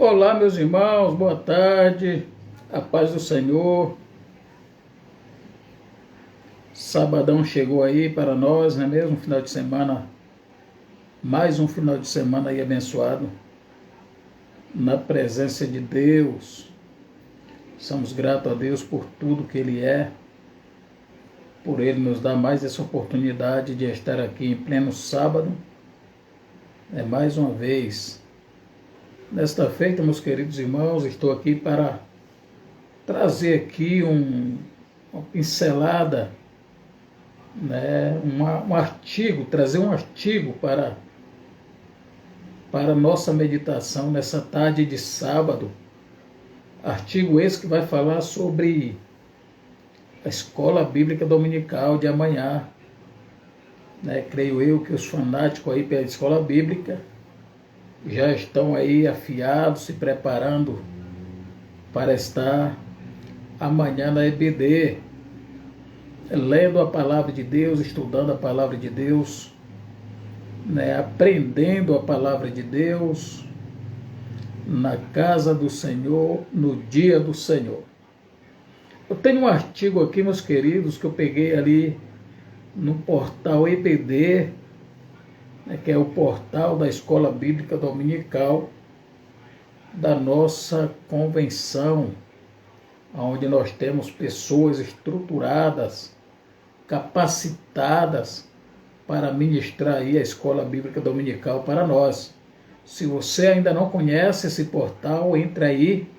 Olá, meus irmãos, boa tarde, a paz do Senhor. Sabadão chegou aí para nós, não é mesmo? Final de semana, mais um final de semana aí abençoado, na presença de Deus. Somos gratos a Deus por tudo que Ele é, por Ele nos dar mais essa oportunidade de estar aqui em pleno sábado, mais uma vez. Nesta feita, meus queridos irmãos, estou aqui para trazer aqui uma pincelada, um artigo, trazer um artigo para a nossa meditação nessa tarde de sábado. Artigo esse que vai falar sobre a Escola Bíblica Dominical de amanhã. Creio eu que os fanáticos aí pela Escola Bíblica já estão aí afiados, se preparando para estar amanhã na EBD, lendo a palavra de Deus, estudando a palavra de Deus, aprendendo a palavra de Deus na casa do Senhor, no dia do Senhor. Eu tenho um artigo aqui, meus queridos, que eu peguei ali no portal EBD, que é o portal da Escola Bíblica Dominical da nossa convenção, onde nós temos pessoas estruturadas, capacitadas para ministrar aí a Escola Bíblica Dominical para nós. Se você ainda não conhece esse portal, entre aí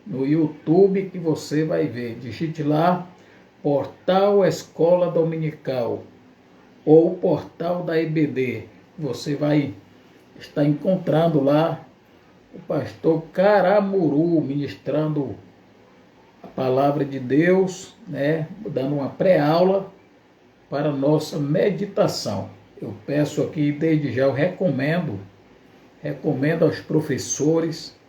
no YouTube que você vai ver. Digite lá, Portal Escola Dominical ou Portal da EBD. Você vai estar encontrando lá o pastor Caramuru ministrando a palavra de Deus, dando uma pré-aula para a nossa meditação. Eu peço aqui, desde já, eu recomendo aos professores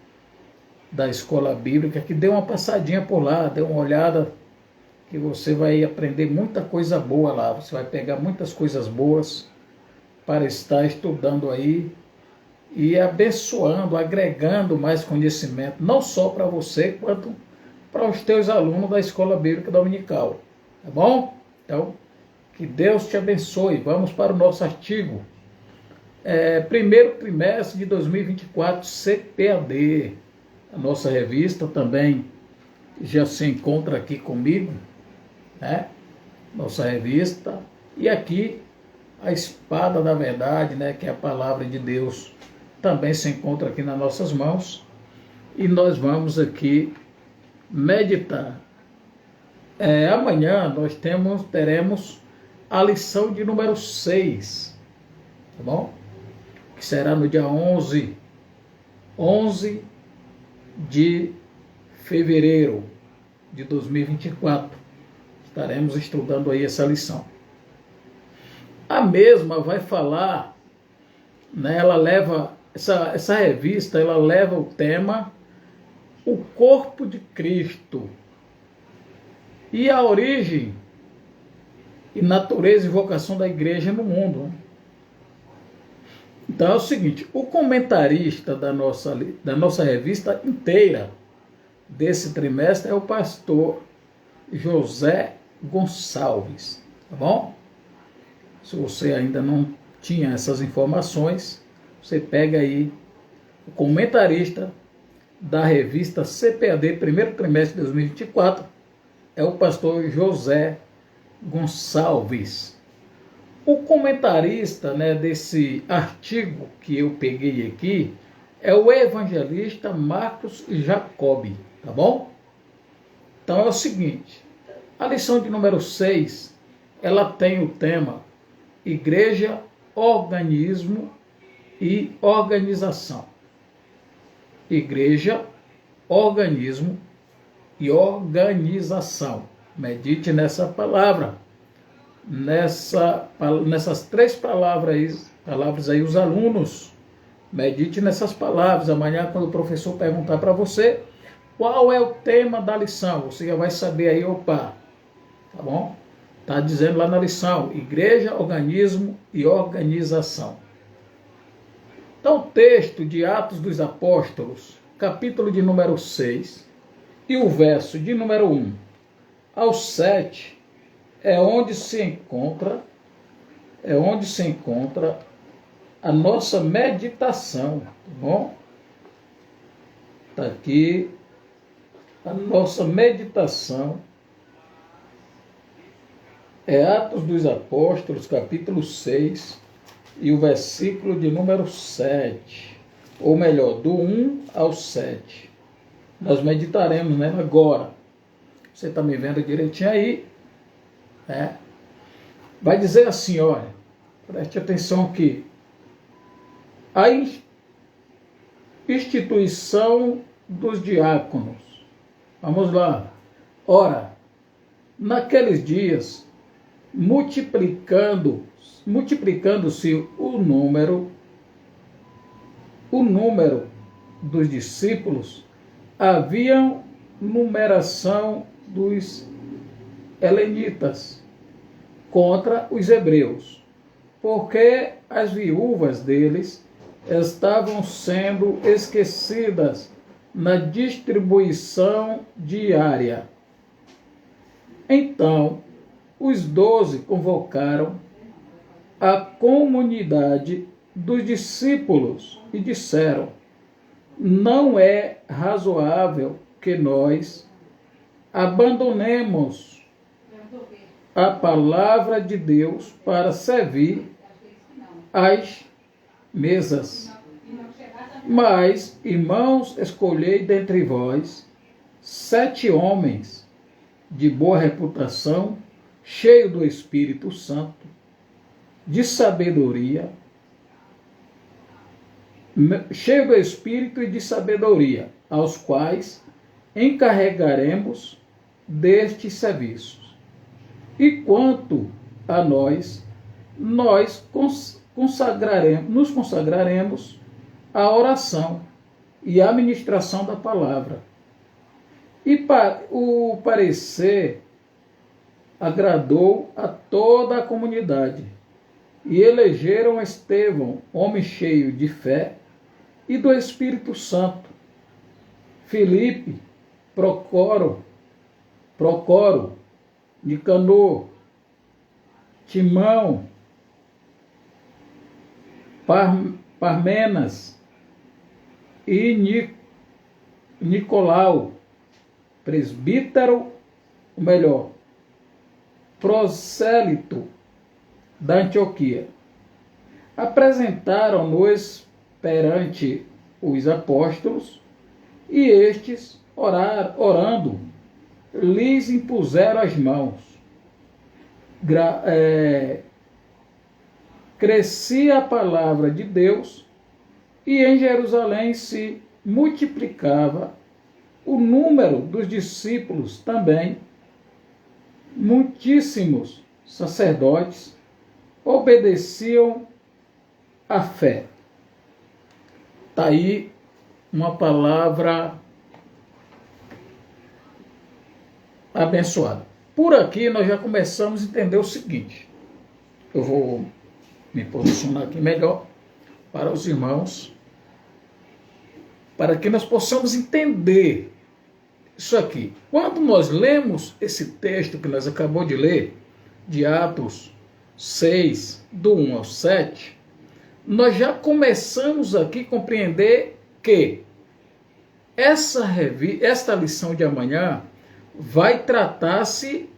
da Escola Bíblica que dê uma passadinha por lá, dê uma olhada, que você vai aprender muita coisa boa lá. Você vai pegar muitas coisas boas para estar estudando aí e abençoando, agregando mais conhecimento, não só para você, quanto para os teus alunos da Escola Bíblica Dominical. Tá bom? Então, que Deus te abençoe. Vamos para o nosso artigo. Primeiro trimestre de 2024, CPAD. A nossa revista também já se encontra aqui comigo, Nossa revista. E aqui a espada da verdade, que é a palavra de Deus, também se encontra aqui nas nossas mãos. E nós vamos aqui meditar. Amanhã nós teremos a lição de número 6, tá bom? Que será no dia 11 de fevereiro de 2024. Estaremos estudando aí essa lição. A mesma vai falar, ela leva, essa revista, ela leva o tema O Corpo de Cristo e a origem e natureza e vocação da igreja no mundo. Então é o seguinte, o comentarista da nossa revista inteira desse trimestre é o pastor José Gonçalves, tá bom? Se você ainda não tinha essas informações, você pega aí o comentarista da revista CPAD, primeiro trimestre de 2024, é o pastor José Gonçalves. O comentarista desse artigo que eu peguei aqui é o evangelista Marcos Jacobi, tá bom? Então é o seguinte, a lição de número 6, ela tem o tema Igreja, Organismo e Organização. Igreja, Organismo e Organização. Medite nessa palavra. Nessas três palavras aí, os alunos, medite nessas palavras. Amanhã, quando o professor perguntar para você qual é o tema da lição, você já vai saber aí, tá bom? Está dizendo lá na lição, igreja, organismo e organização. Então, o texto de Atos dos Apóstolos, capítulo de número 6, e o verso de número 1 ao 7 é onde se encontra a nossa meditação, tá bom? Está aqui a nossa meditação. É Atos dos Apóstolos, capítulo 6, e o versículo de número 7. Ou melhor, do 1 ao 7. Nós meditaremos, né, agora. Você está me vendo direitinho aí, né? Vai dizer assim, olha, preste atenção aqui. A instituição dos diáconos. Vamos lá. Ora, naqueles dias, multiplicando-se o número dos discípulos, havia numeração dos helenitas contra os hebreus, porque as viúvas deles estavam sendo esquecidas na distribuição diária. Então, os 12 convocaram a comunidade dos discípulos e disseram: não é razoável que nós abandonemos a palavra de Deus para servir às mesas. Mas, irmãos, escolhei dentre vós 7 homens de boa reputação, cheios do Espírito Santo, de sabedoria, cheio do Espírito e de sabedoria, aos quais encarregaremos destes serviços. E quanto a nós nos consagraremos à oração e à ministração da palavra. E o parecer agradou a toda a comunidade. E elegeram Estevão, homem cheio de fé e do Espírito Santo, Filipe, Procoro, Nicanor, Timão, Parmenas e Nicolau, presbítero, ou melhor, prosélito da Antioquia. Apresentaram-nos perante os apóstolos, e estes, orando, lhes impuseram as mãos. Crescia a palavra de Deus, e em Jerusalém se multiplicava o número dos discípulos também. Muitíssimos sacerdotes obedeciam à fé. Está aí uma palavra abençoada. Por aqui nós já começamos a entender o seguinte. Eu vou me posicionar aqui melhor para os irmãos, para que nós possamos entender isso aqui. Quando nós lemos esse texto que nós acabamos de ler, de Atos 6, do 1 ao 7, nós já começamos aqui a compreender que esta lição de amanhã vai tratar-se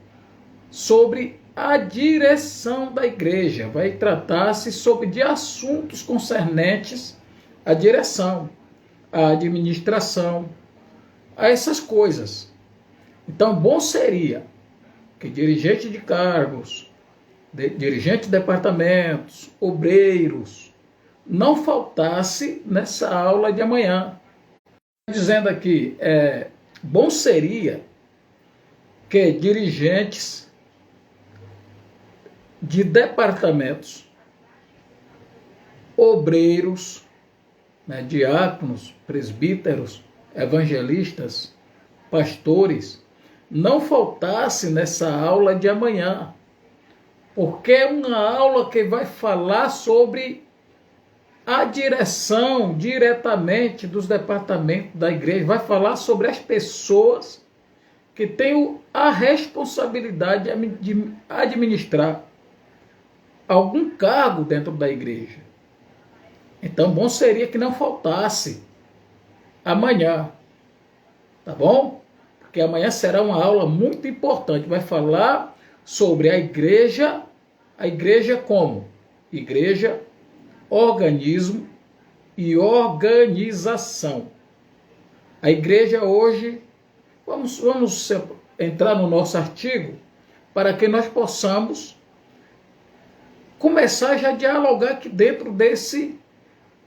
sobre a direção da igreja, vai tratar-se sobre de assuntos concernentes à direção, à administração, a essas coisas. Então, bom seria que dirigente de cargos, dirigente de departamentos, obreiros, não faltasse nessa aula de amanhã. Dizendo aqui, bom seria que dirigentes de departamentos, obreiros, diáconos, presbíteros, evangelistas, pastores, não faltasse nessa aula de amanhã, porque é uma aula que vai falar sobre a direção diretamente dos departamentos da igreja, vai falar sobre as pessoas que têm a responsabilidade de administrar algum cargo dentro da igreja. Então, bom seria que não faltasse amanhã, tá bom? Porque amanhã será uma aula muito importante, vai falar sobre a igreja como? Igreja, organismo e organização. A igreja hoje, vamos entrar no nosso artigo, para que nós possamos começar já a dialogar aqui dentro desse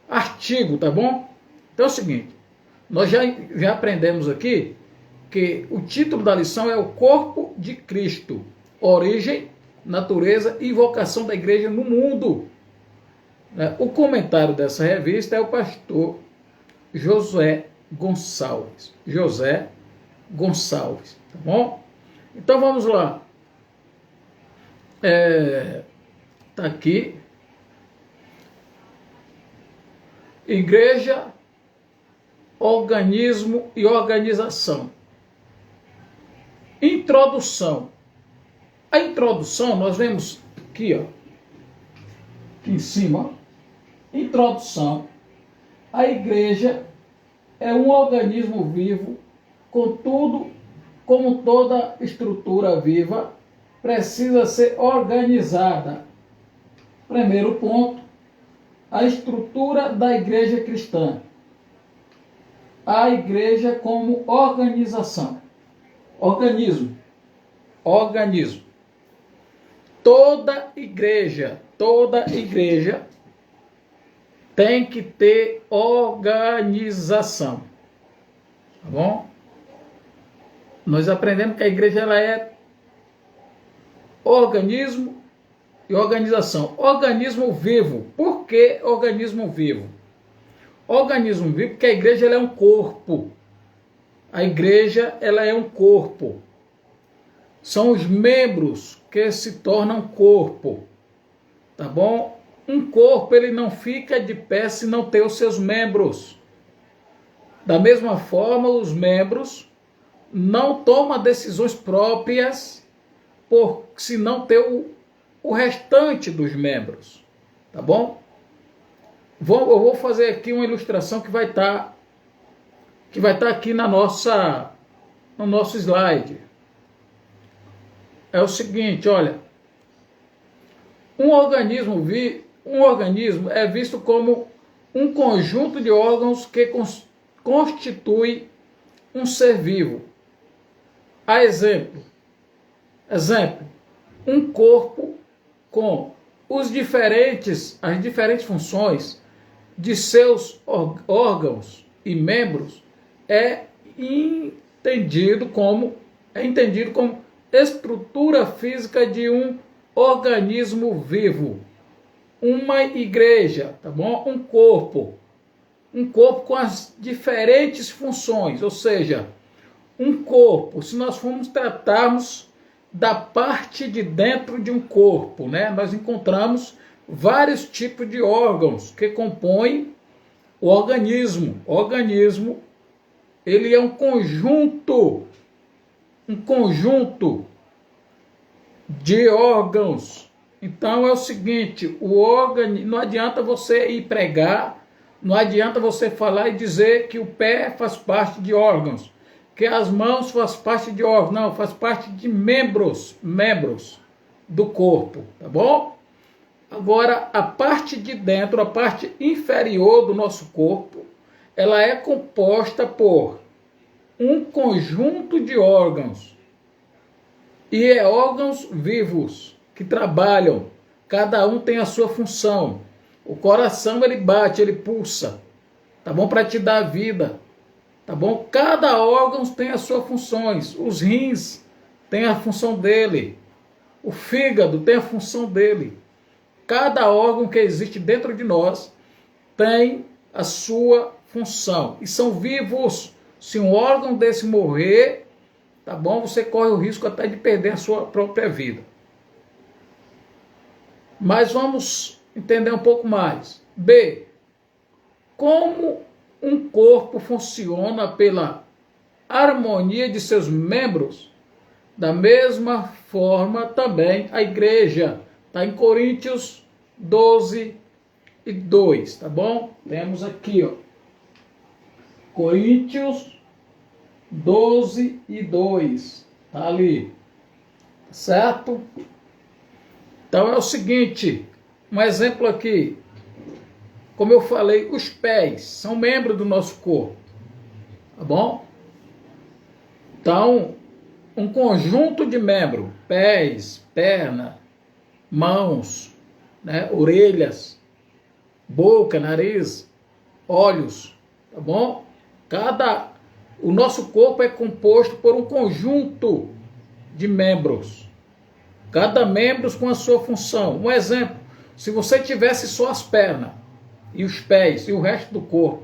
artigo, tá bom? Então é o seguinte, nós já aprendemos aqui que o título da lição é o Corpo de Cristo, origem, natureza e vocação da igreja no mundo. O comentário dessa revista é o pastor José Gonçalves. José Gonçalves, tá bom? Então vamos lá. Tá aqui. Igreja, organismo e organização. Introdução. A introdução, nós vemos aqui, ó, aqui em cima, introdução. A igreja é um organismo vivo, contudo, como toda estrutura viva, precisa ser organizada. Primeiro ponto, a estrutura da igreja cristã. A igreja como organização. Organismo. Toda igreja tem que ter organização. Tá bom? Nós aprendemos que a igreja ela é organismo e organização. Organismo vivo. Por que organismo vivo? Organismo vivo porque a igreja ela é um corpo. A igreja ela é um corpo. São os membros que se tornam corpo. Tá bom? Um corpo ele não fica de pé se não ter os seus membros. Da mesma forma, os membros não tomam decisões próprias se não ter o restante dos membros. Tá bom? Eu vou fazer aqui uma ilustração que vai estar aqui no nosso slide. É o seguinte, olha, um organismo é visto como um conjunto de órgãos que constitui um ser vivo. Exemplo, um corpo com as diferentes funções de seus órgãos e membros é entendido como estrutura física de um organismo vivo. Uma igreja, tá bom? Um corpo com as diferentes funções, ou seja, um corpo, se nós formos tratarmos da parte de dentro de um corpo, né? Nós encontramos vários tipos de órgãos que compõem o organismo. O organismo, ele é um conjunto de órgãos. Então é o seguinte, não adianta você ir pregar, não adianta você falar e dizer que o pé faz parte de órgãos, que as mãos faz parte de órgãos. Não, faz parte de membros do corpo, tá bom? Agora, a parte de dentro, a parte inferior do nosso corpo, ela é composta por um conjunto de órgãos. E é órgãos vivos que trabalham. Cada um tem a sua função. O coração, ele bate, ele pulsa. Tá bom? Para te dar vida. Tá bom? Cada órgão tem as suas funções. Os rins têm a função dele. O fígado tem a função dele. Cada órgão que existe dentro de nós tem a sua função. E são vivos. Se um órgão desse morrer, tá bom? Você corre o risco até de perder a sua própria vida. Mas vamos entender um pouco mais. B. como um corpo funciona pela harmonia de seus membros, da mesma forma também a igreja. Está em Coríntios 12 e 2, tá bom? Temos aqui, ó, Coríntios 12 e 2, tá ali, certo? Então é o seguinte, um exemplo aqui, como eu falei, os pés são membros do nosso corpo, tá bom? Então, um conjunto de membros, pés, perna, mãos, né, orelhas, boca, nariz, olhos, tá bom? O nosso corpo é composto por um conjunto de membros, cada membro com a sua função. Um exemplo, se você tivesse só as pernas e os pés e o resto do corpo,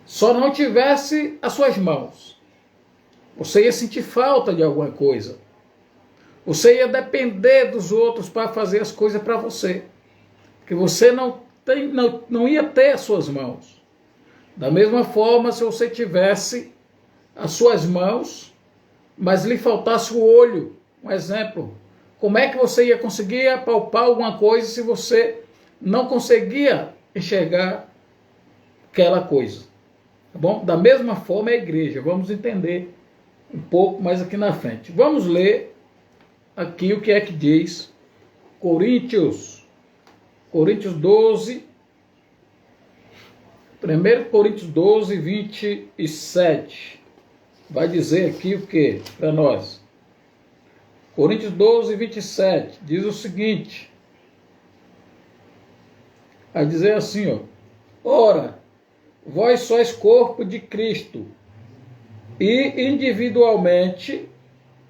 só não tivesse as suas mãos, você ia sentir falta de alguma coisa. Você ia depender dos outros para fazer as coisas para você. Porque você não ia ter as suas mãos. Da mesma forma, se você tivesse as suas mãos, mas lhe faltasse o olho, um exemplo, como é que você ia conseguir apalpar alguma coisa se você não conseguia enxergar aquela coisa? Tá bom? Da mesma forma é a igreja. Vamos entender um pouco mais aqui na frente. Vamos ler aqui o que é que diz Coríntios 12, 1 Coríntios 12, 27. Vai dizer aqui o que para nós? Coríntios 12, 27 diz o seguinte, vai dizer assim, ó: ora, vós sois corpo de Cristo e individualmente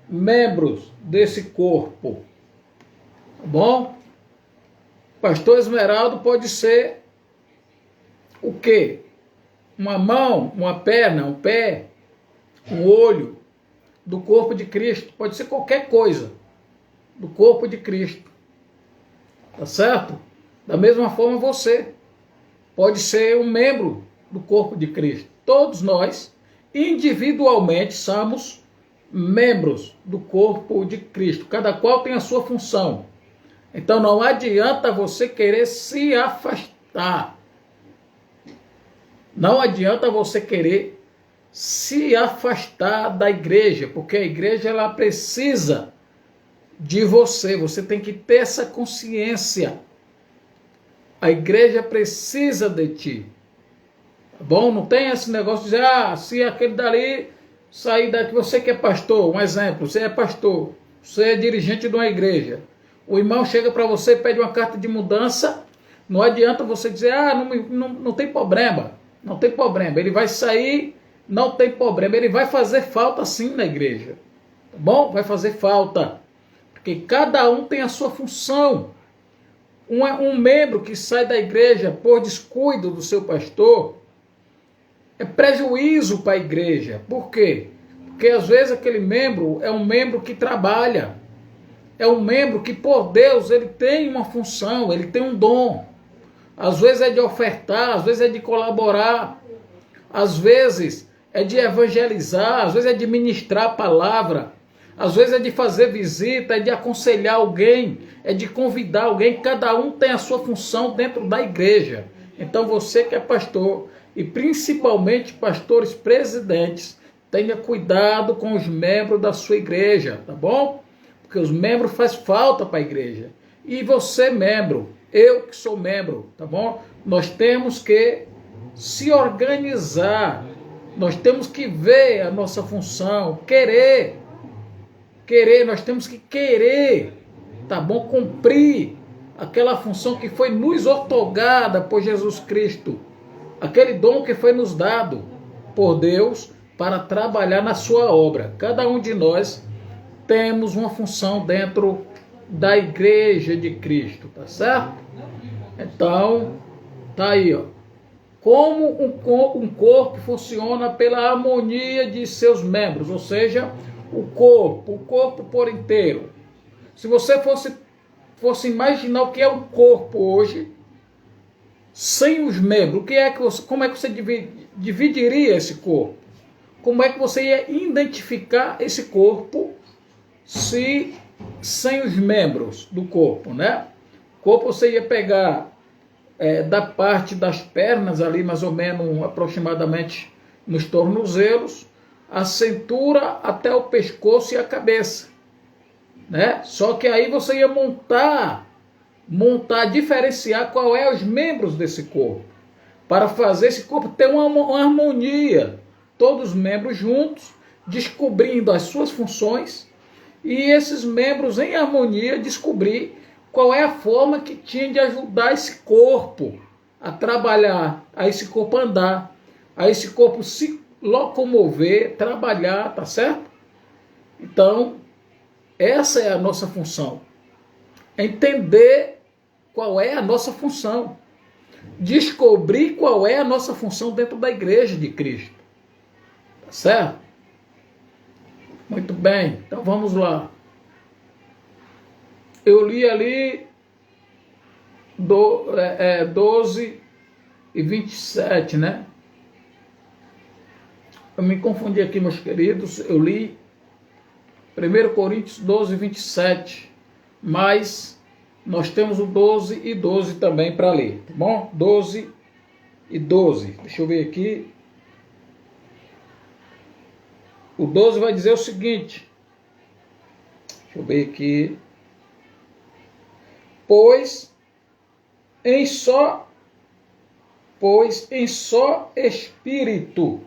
membros desse corpo. Tá bom? Pastor Esmeraldo pode ser o quê? Uma mão, uma perna, um pé, um olho do corpo de Cristo. Pode ser qualquer coisa do corpo de Cristo. Tá certo? Da mesma forma você pode ser um membro do corpo de Cristo. Todos nós, individualmente, somos membros do corpo de Cristo. Cada qual tem a sua função. Então não adianta você querer se afastar. Não adianta você querer se afastar da igreja, porque a igreja ela precisa de você. Você tem que ter essa consciência. A igreja precisa de ti. Tá bom? Não tem esse negócio de dizer, se aquele dali sair daqui, você que é pastor, um exemplo, você é pastor, você é dirigente de uma igreja. O irmão chega para você e pede uma carta de mudança, não adianta você dizer, não tem problema. Não tem problema, ele vai sair, não tem problema, ele vai fazer falta sim na igreja, tá bom? Vai fazer falta, porque cada um tem a sua função. Um membro que sai da igreja por descuido do seu pastor é prejuízo para a igreja. Por quê? Porque às vezes aquele membro é um membro que trabalha, é um membro que por Deus ele tem uma função, ele tem um dom. Às vezes é de ofertar, às vezes é de colaborar, às vezes é de evangelizar, às vezes é de ministrar a palavra, às vezes é de fazer visita, é de aconselhar alguém, é de convidar alguém. Cada um tem a sua função dentro da igreja. Então você que é pastor, e principalmente pastores presidentes, tenha cuidado com os membros da sua igreja, tá bom? Porque os membros fazem falta para a igreja. E você, membro, eu que sou membro, tá bom? Nós temos que se organizar, nós temos que ver a nossa função, querer, nós temos que querer, tá bom? Cumprir aquela função que foi nos outorgada por Jesus Cristo, aquele dom que foi nos dado por Deus para trabalhar na sua obra. Cada um de nós temos uma função dentro da igreja de Cristo, tá certo? Então, tá aí, ó. Como um corpo funciona pela harmonia de seus membros, ou seja, o corpo por inteiro. Se você fosse imaginar o que é um corpo hoje, sem os membros, como é que você dividiria esse corpo? Como é que você ia identificar esse corpo se sem os membros do corpo, né? O corpo você ia pegar da parte das pernas ali, mais ou menos, aproximadamente nos tornozelos, a cintura até o pescoço e a cabeça, né? Só que aí você ia montar, diferenciar qual é os membros desse corpo, para fazer esse corpo ter uma harmonia, todos os membros juntos, descobrindo as suas funções, e esses membros em harmonia descobrir qual é a forma que tinha de ajudar esse corpo a trabalhar, a esse corpo andar, a esse corpo se locomover, trabalhar, tá certo? Então, essa é a nossa função. Entender qual é a nossa função. Descobrir qual é a nossa função dentro da igreja de Cristo. Tá certo? Muito bem, então vamos lá. Eu li ali 12 e 27, né? Eu me confundi aqui, meus queridos. Eu li 1 Coríntios 12 e 27, mas nós temos o 12 e 12 também para ler, tá bom? 12 e 12. Deixa eu ver aqui. O 12 vai dizer o seguinte. Deixa eu ver aqui. Pois em só Espírito.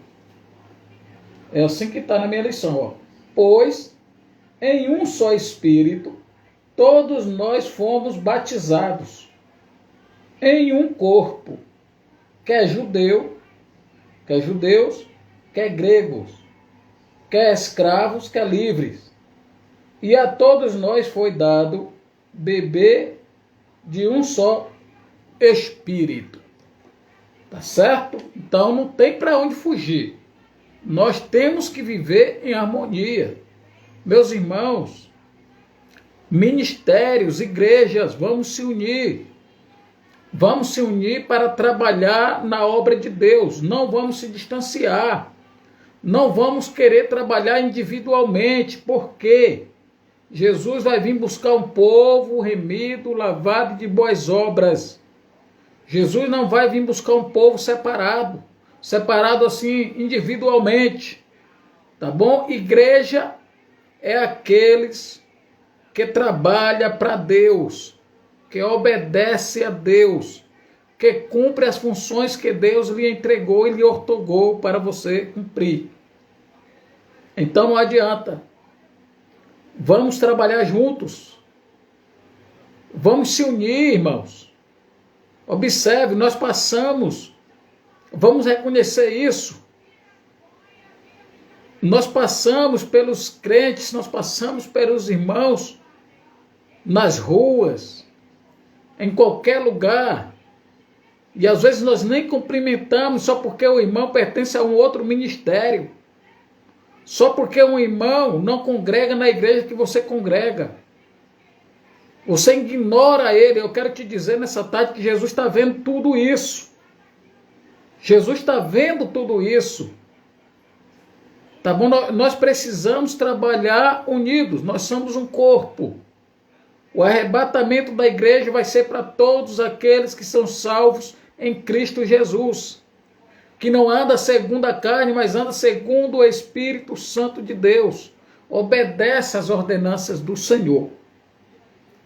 É assim que está na minha lição, ó. Pois em um só Espírito todos nós fomos batizados em um corpo, quer judeus, quer gregos, quer escravos, quer livres. E a todos nós foi dado beber de um só Espírito. Tá certo? Então não tem para onde fugir. Nós temos que viver em harmonia. Meus irmãos, ministérios, igrejas, vamos se unir. Vamos se unir para trabalhar na obra de Deus. Não vamos se distanciar. Não vamos querer trabalhar individualmente. Por quê? Jesus vai vir buscar um povo remido, lavado de boas obras. Jesus não vai vir buscar um povo separado assim individualmente. Tá bom? Igreja é aqueles que trabalha para Deus, que obedece a Deus, que cumpre as funções que Deus lhe entregou e lhe ortogou para você cumprir. Então não adianta. Vamos trabalhar juntos. Vamos se unir, irmãos. Observe, nós passamos, vamos reconhecer isso. Nós passamos pelos crentes, nós passamos pelos irmãos nas ruas, em qualquer lugar. E às vezes nós nem cumprimentamos só porque o irmão pertence a um outro ministério. Só porque um irmão não congrega na igreja que você congrega. Você ignora ele. Eu quero te dizer nessa tarde que Jesus está vendo tudo isso. Jesus está vendo tudo isso. Tá bom? Nós precisamos trabalhar unidos. Nós somos um corpo. O arrebatamento da igreja vai ser para todos aqueles que são salvos em Cristo Jesus. Que não anda segundo a carne, mas anda segundo o Espírito Santo de Deus. Obedece às ordenanças do Senhor.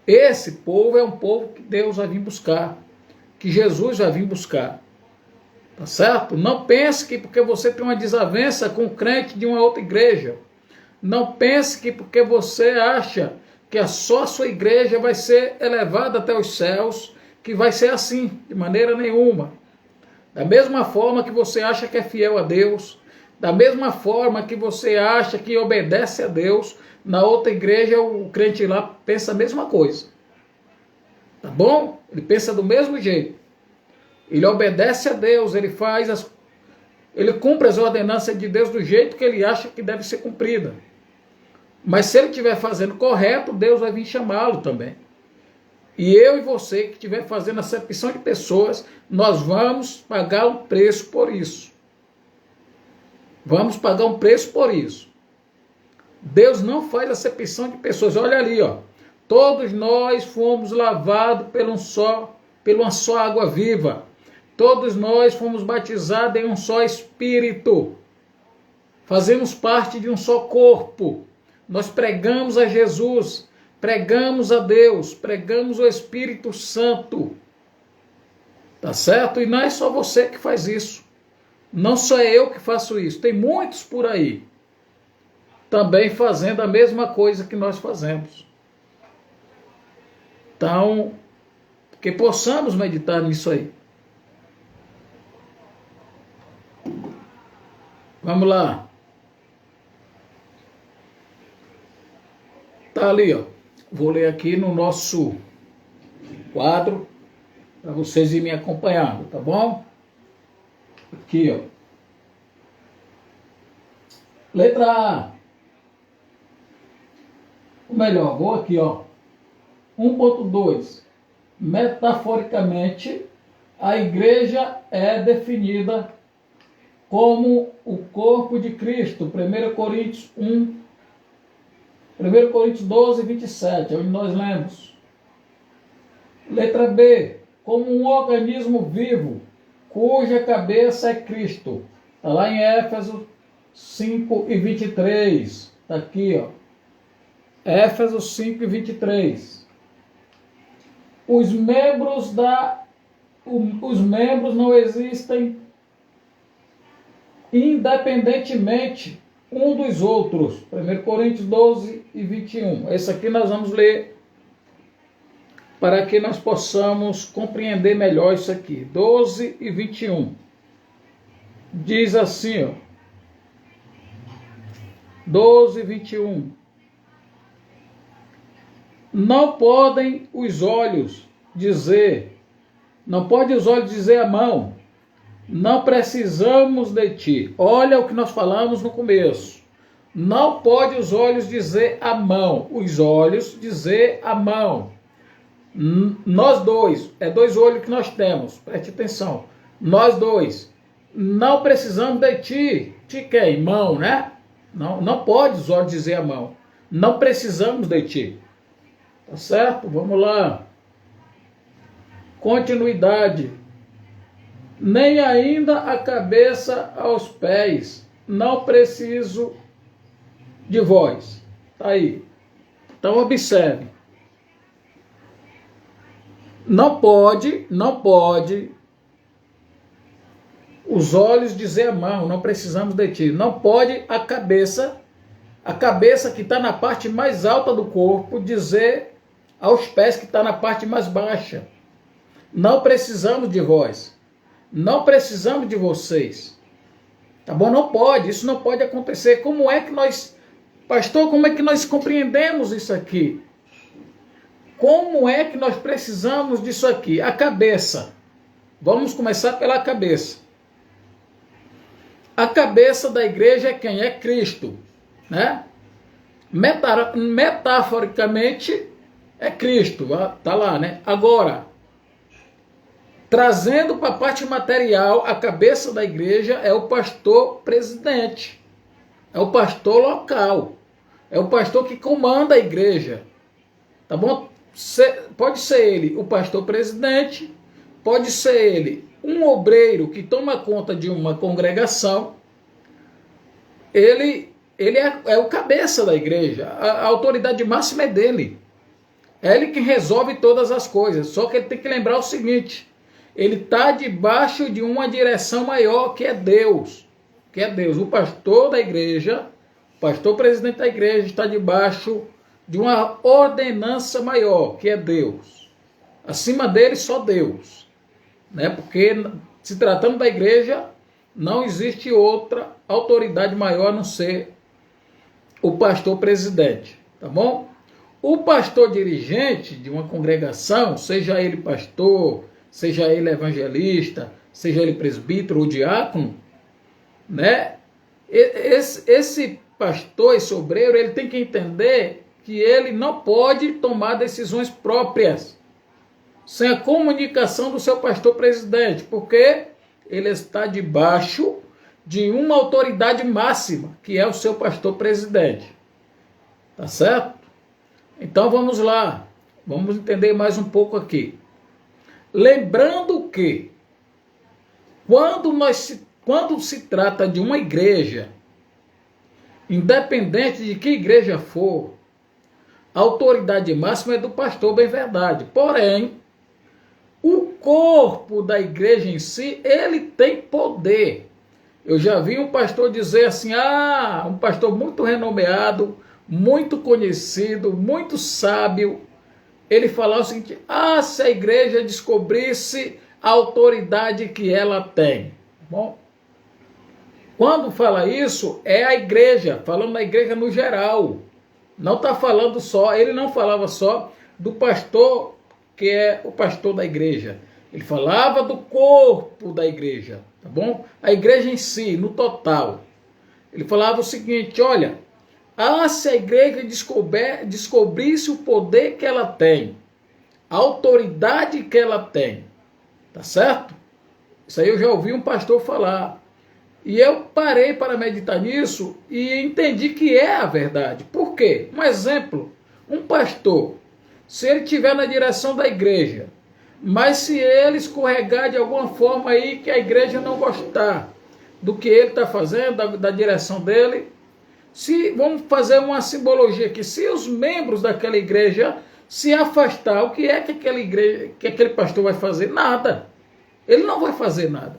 Esse povo é um povo que Deus vai vir buscar, que Jesus vai vir buscar. Tá certo? Não pense que porque você tem uma desavença com o crente de uma outra igreja. Não pense que porque você acha que só a sua igreja vai ser elevada até os céus, que vai ser assim, de maneira nenhuma. Da mesma forma que você acha que é fiel a Deus, da mesma forma que você acha que obedece a Deus, na outra igreja o crente lá pensa a mesma coisa. Tá bom? Ele pensa do mesmo jeito. Ele obedece a Deus, ele cumpre as ordenanças de Deus do jeito que ele acha que deve ser cumprida. Mas se ele estiver fazendo correto, Deus vai vir chamá-lo também. E eu e você que estiver fazendo acepção de pessoas, nós vamos pagar um preço por isso. Vamos pagar um preço por isso. Deus não faz acepção de pessoas. Olha ali, ó. Todos nós fomos lavados pela uma só água viva. Todos nós fomos batizados em um só Espírito. Fazemos parte de um só corpo. Nós pregamos a Jesus, pregamos a Deus, pregamos o Espírito Santo. Tá certo? E não é só você que faz isso. Não sou eu que faço isso. Tem muitos por aí também fazendo a mesma coisa que nós fazemos. Então, que possamos meditar nisso aí. Vamos lá. Tá ali, ó. Vou ler aqui no nosso quadro para vocês irem me acompanhando, tá bom? Aqui, ó. Letra A. Ou melhor, vou aqui, ó. 1.2. Metaforicamente, a igreja é definida como o corpo de Cristo. 1 Coríntios 12, 27, é onde nós lemos. Letra B. Como um organismo vivo, cuja cabeça é Cristo. Está lá em Éfesos 5 e 23. Está aqui, ó. Éfesos 5 e 23. Os membros não existem independentemente um dos outros. 1 Coríntios 12 e 21. Esse aqui nós vamos ler para que nós possamos compreender melhor isso aqui. 12 e 21. Diz assim, ó. 12 e 21. Não pode os olhos dizer à mão, não precisamos de ti. Olha o que nós falamos no começo. Não pode os olhos dizer à mão. Os olhos dizer à mão. Nós dois. É dois olhos que nós temos. Preste atenção. Nós dois. Não precisamos de ti. Ti quem? Mão, né? Não pode os olhos dizer à mão. Não precisamos de ti. Tá certo? Vamos lá. Continuidade. Nem ainda a cabeça aos pés. Não preciso de vós. Tá aí. Então observe. Não pode os olhos dizer a mão, não precisamos de ti. Não pode a cabeça que está na parte mais alta do corpo, dizer aos pés que está na parte mais baixa. Não precisamos de vós. Não precisamos de vocês. Tá bom? Não pode. Isso não pode acontecer. Como é que nós, pastor, como é que nós compreendemos isso aqui? Como é que nós precisamos disso aqui? A cabeça. Vamos começar pela cabeça. A cabeça da igreja é quem? É Cristo. Né? Metaforicamente, é Cristo. Está lá, né? Agora, trazendo para a parte material, a cabeça da igreja é o pastor presidente. É o pastor local. É o pastor que comanda a igreja. Tá bom? Pode ser ele o pastor presidente, pode ser ele um obreiro que toma conta de uma congregação. Ele é o cabeça da igreja. A autoridade máxima é dele. É ele que resolve todas as coisas. Só que ele tem que lembrar o seguinte: ele está debaixo de uma direção maior, que é Deus. Que é Deus. O pastor da igreja, o pastor presidente da igreja, está debaixo de uma ordenança maior, que é Deus. Acima dele, só Deus. Né? Porque, se tratando da igreja, não existe outra autoridade maior a não ser o pastor presidente. Tá bom? O pastor dirigente de uma congregação, seja ele pastor, seja ele evangelista, seja ele presbítero ou diácono, né? Esse pastor, esse obreiro, ele tem que entender que ele não pode tomar decisões próprias. sem a comunicação do seu pastor presidente, porque ele está debaixo de uma autoridade máxima, que é o seu pastor presidente. Tá certo? Então vamos lá, vamos entender mais um pouco aqui. Lembrando que quando se trata de uma igreja, independente de que igreja for, a autoridade máxima é do pastor, bem verdade. Porém, o corpo da igreja em si, ele tem poder. Eu já vi um pastor dizer assim, um pastor muito renomeado, muito conhecido, muito sábio, ele falava o seguinte, se a igreja descobrisse a autoridade que ela tem. Bom, quando fala isso, é a igreja, falando da igreja no geral. Não está falando só, ele não falava só do pastor, que é o pastor da igreja. Ele falava do corpo da igreja, tá bom? A igreja em si, no total. Ele falava o seguinte, olha, se a igreja descobrisse o poder que ela tem, a autoridade que ela tem, tá certo? Isso aí eu já ouvi um pastor falar. E eu parei para meditar nisso e entendi que é a verdade. Por quê? Um exemplo, um pastor, se ele estiver na direção da igreja, mas se ele escorregar de alguma forma aí que a igreja não gostar do que ele está fazendo, da direção dele, vamos fazer uma simbologia aqui, se os membros daquela igreja se afastar, o que é que aquele pastor vai fazer? Nada. Ele não vai fazer nada.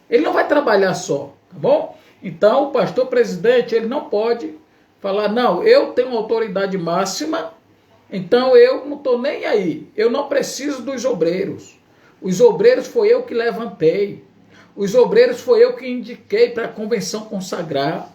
Ele não vai trabalhar só, tá bom? Então, o pastor presidente, ele não pode falar, não, eu tenho autoridade máxima, então eu não estou nem aí. Eu não preciso dos obreiros. Os obreiros foi eu que levantei. Os obreiros foi eu que indiquei para a convenção consagrar.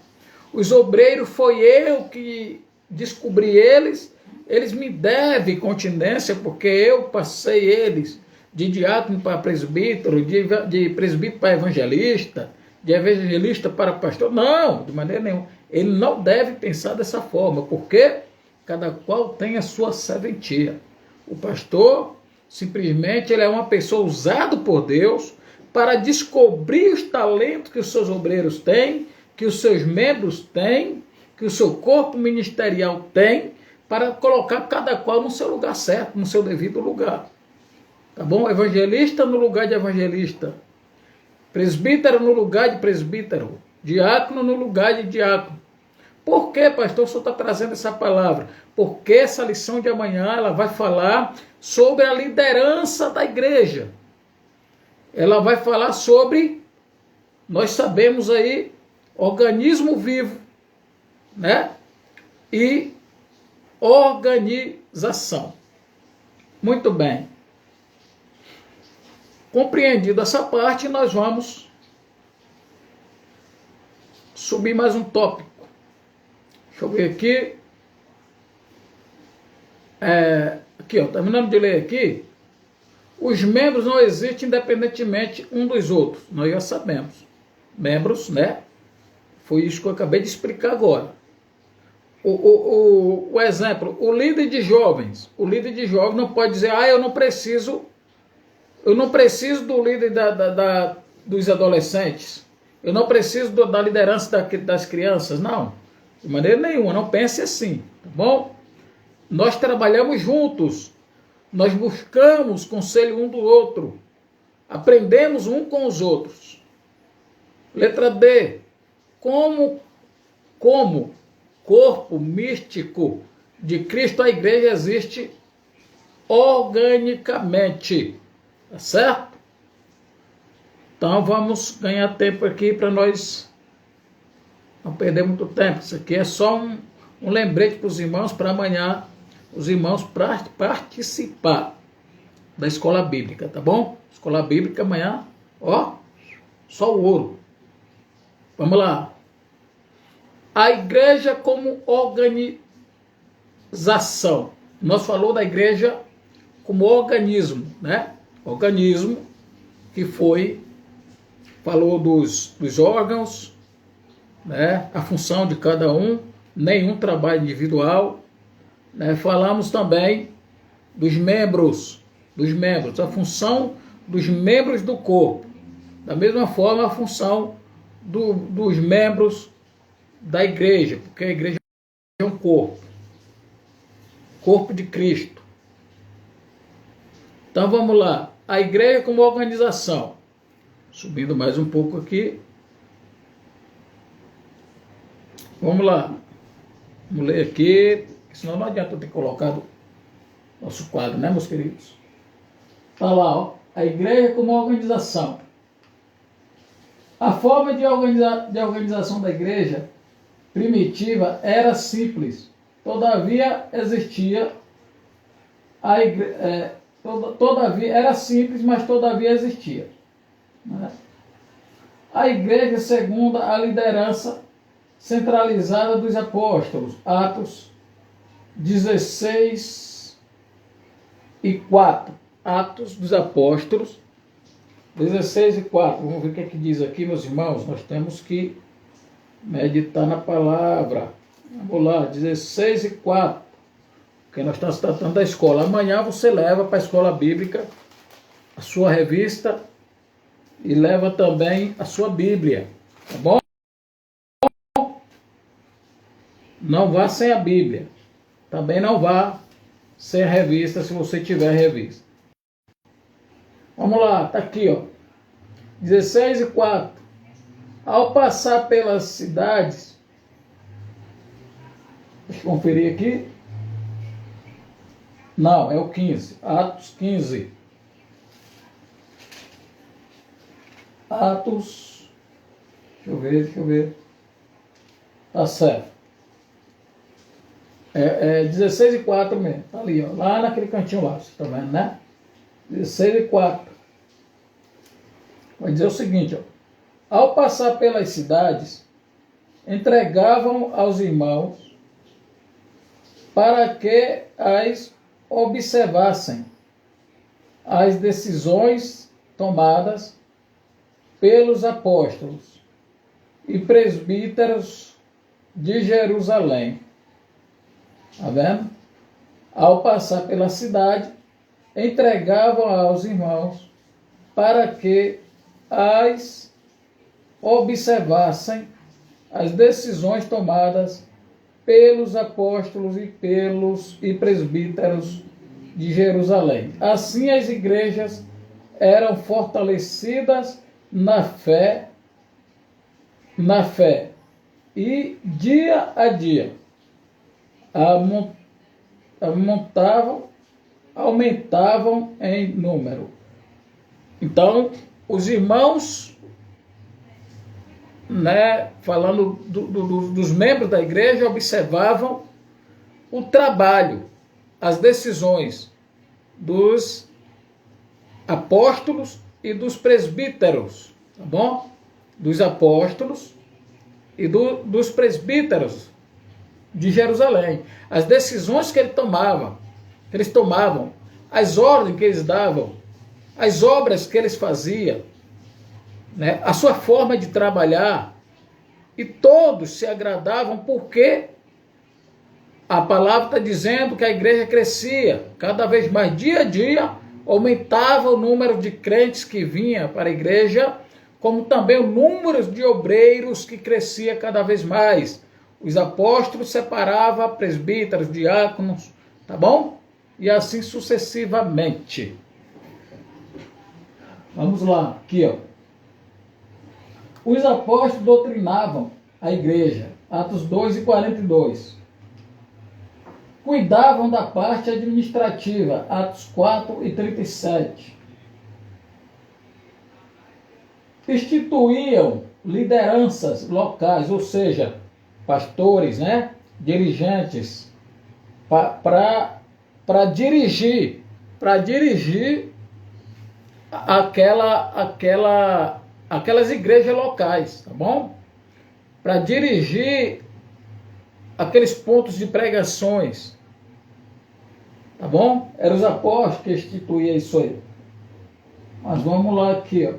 Os obreiros foi eu que descobri eles. Eles me devem continência porque eu passei eles de diácono para presbítero, de presbítero para evangelista, de evangelista para pastor. Não, de maneira nenhuma. Ele não deve pensar dessa forma, porque cada qual tem a sua serventia. O pastor, simplesmente, ele é uma pessoa usada por Deus para descobrir os talentos que os seus obreiros têm, que os seus membros têm, que o seu corpo ministerial tem, para colocar cada qual no seu lugar certo, no seu devido lugar. Tá bom? Evangelista no lugar de evangelista. Presbítero no lugar de presbítero. Diácono no lugar de diácono. Por que, pastor, o senhor está trazendo essa palavra? Porque essa lição de amanhã ela vai falar sobre a liderança da igreja. Ela vai falar sobre, nós sabemos aí, organismo vivo, né? E organização. Muito bem. Compreendido essa parte, nós vamos subir mais um tópico. Deixa eu ver aqui. Aqui, ó, terminando de ler aqui. Os membros não existem independentemente um dos outros. Nós já sabemos. Membros, né? Foi isso que eu acabei de explicar agora. O exemplo, o líder de jovens. O líder de jovens não pode dizer, eu não preciso do líder dos adolescentes. Eu não preciso da liderança das crianças. Não, de maneira nenhuma, não pense assim, tá bom? Nós trabalhamos juntos, nós buscamos conselho um do outro, aprendemos um com os outros. Letra D, como corpo místico de Cristo, a igreja existe organicamente, tá certo? Então vamos ganhar tempo aqui para nós não perder muito tempo. Isso aqui é só um lembrete para os irmãos, para amanhã os irmãos participar da escola bíblica, tá bom? Escola bíblica amanhã, ó, só o ouro. Vamos lá. A igreja como organização. Nós falamos da igreja como organismo, né? Organismo que falou dos órgãos, né? A função de cada um, nenhum trabalho individual, né? Falamos também dos membros dos membros, a função dos membros do corpo. Da mesma forma, a função dos membros da igreja, porque a igreja é um corpo de Cristo. Então vamos lá, a igreja como organização, subindo mais um pouco aqui, vamos lá, vamos ler aqui, senão não adianta eu ter colocado nosso quadro, né, meus queridos? Está lá, ó, a igreja como organização. A forma de organização da igreja primitiva era simples, todavia existia todavia era simples, mas todavia existia, né? A igreja segundo a liderança centralizada dos apóstolos, Atos 16 e 4, Atos dos Apóstolos 16 e 4, vamos ver o que é que diz aqui, meus irmãos. Nós temos que meditar na palavra. Vamos lá, 16 e 4, porque nós estamos tratando da escola. Amanhã você leva para a escola bíblica a sua revista e leva também a sua Bíblia, tá bom? Não vá sem a Bíblia, também não vá sem a revista, se você tiver revista. Vamos lá, está aqui, ó, 16 e 4. Ao passar pelas cidades, deixa eu conferir aqui. Não, é o 15, Atos 15. Atos, deixa eu ver. Tá certo. É 16 e 4 mesmo, tá ali, ó, lá naquele cantinho lá, vocês estão vendo, né? 16 e 4. Vai dizer o seguinte, ó. Ao passar pelas cidades, entregavam aos irmãos para que as observassem as decisões tomadas pelos apóstolos e presbíteros de Jerusalém. Está vendo? Ao passar pela cidade, entregavam aos irmãos para que as observassem as decisões tomadas pelos apóstolos e presbíteros de Jerusalém. Assim as igrejas eram fortalecidas na fé, e dia a dia aumentavam em número. Então, os irmãos, né, falando dos membros da igreja, observavam o trabalho, as decisões dos apóstolos e dos presbíteros, tá bom? Dos apóstolos e dos presbíteros de Jerusalém. As decisões que eles tomavam, as ordens que eles davam, as obras que eles faziam, né, a sua forma de trabalhar, e todos se agradavam porque a palavra está dizendo que a igreja crescia cada vez mais, dia a dia, aumentava o número de crentes que vinha para a igreja, como também o número de obreiros que crescia cada vez mais. Os apóstolos separavam presbíteros, diáconos, tá bom? E assim sucessivamente. Vamos lá, aqui, ó. Os apóstolos doutrinavam a igreja, Atos 2 e 42. Cuidavam da parte administrativa, Atos 4 e 37. Instituíam lideranças locais, ou seja, pastores, né, dirigentes, para dirigir aquelas igrejas locais, tá bom? Para dirigir aqueles pontos de pregações, tá bom? Eram os apóstolos que instituíam isso aí. Mas vamos lá aqui, ó.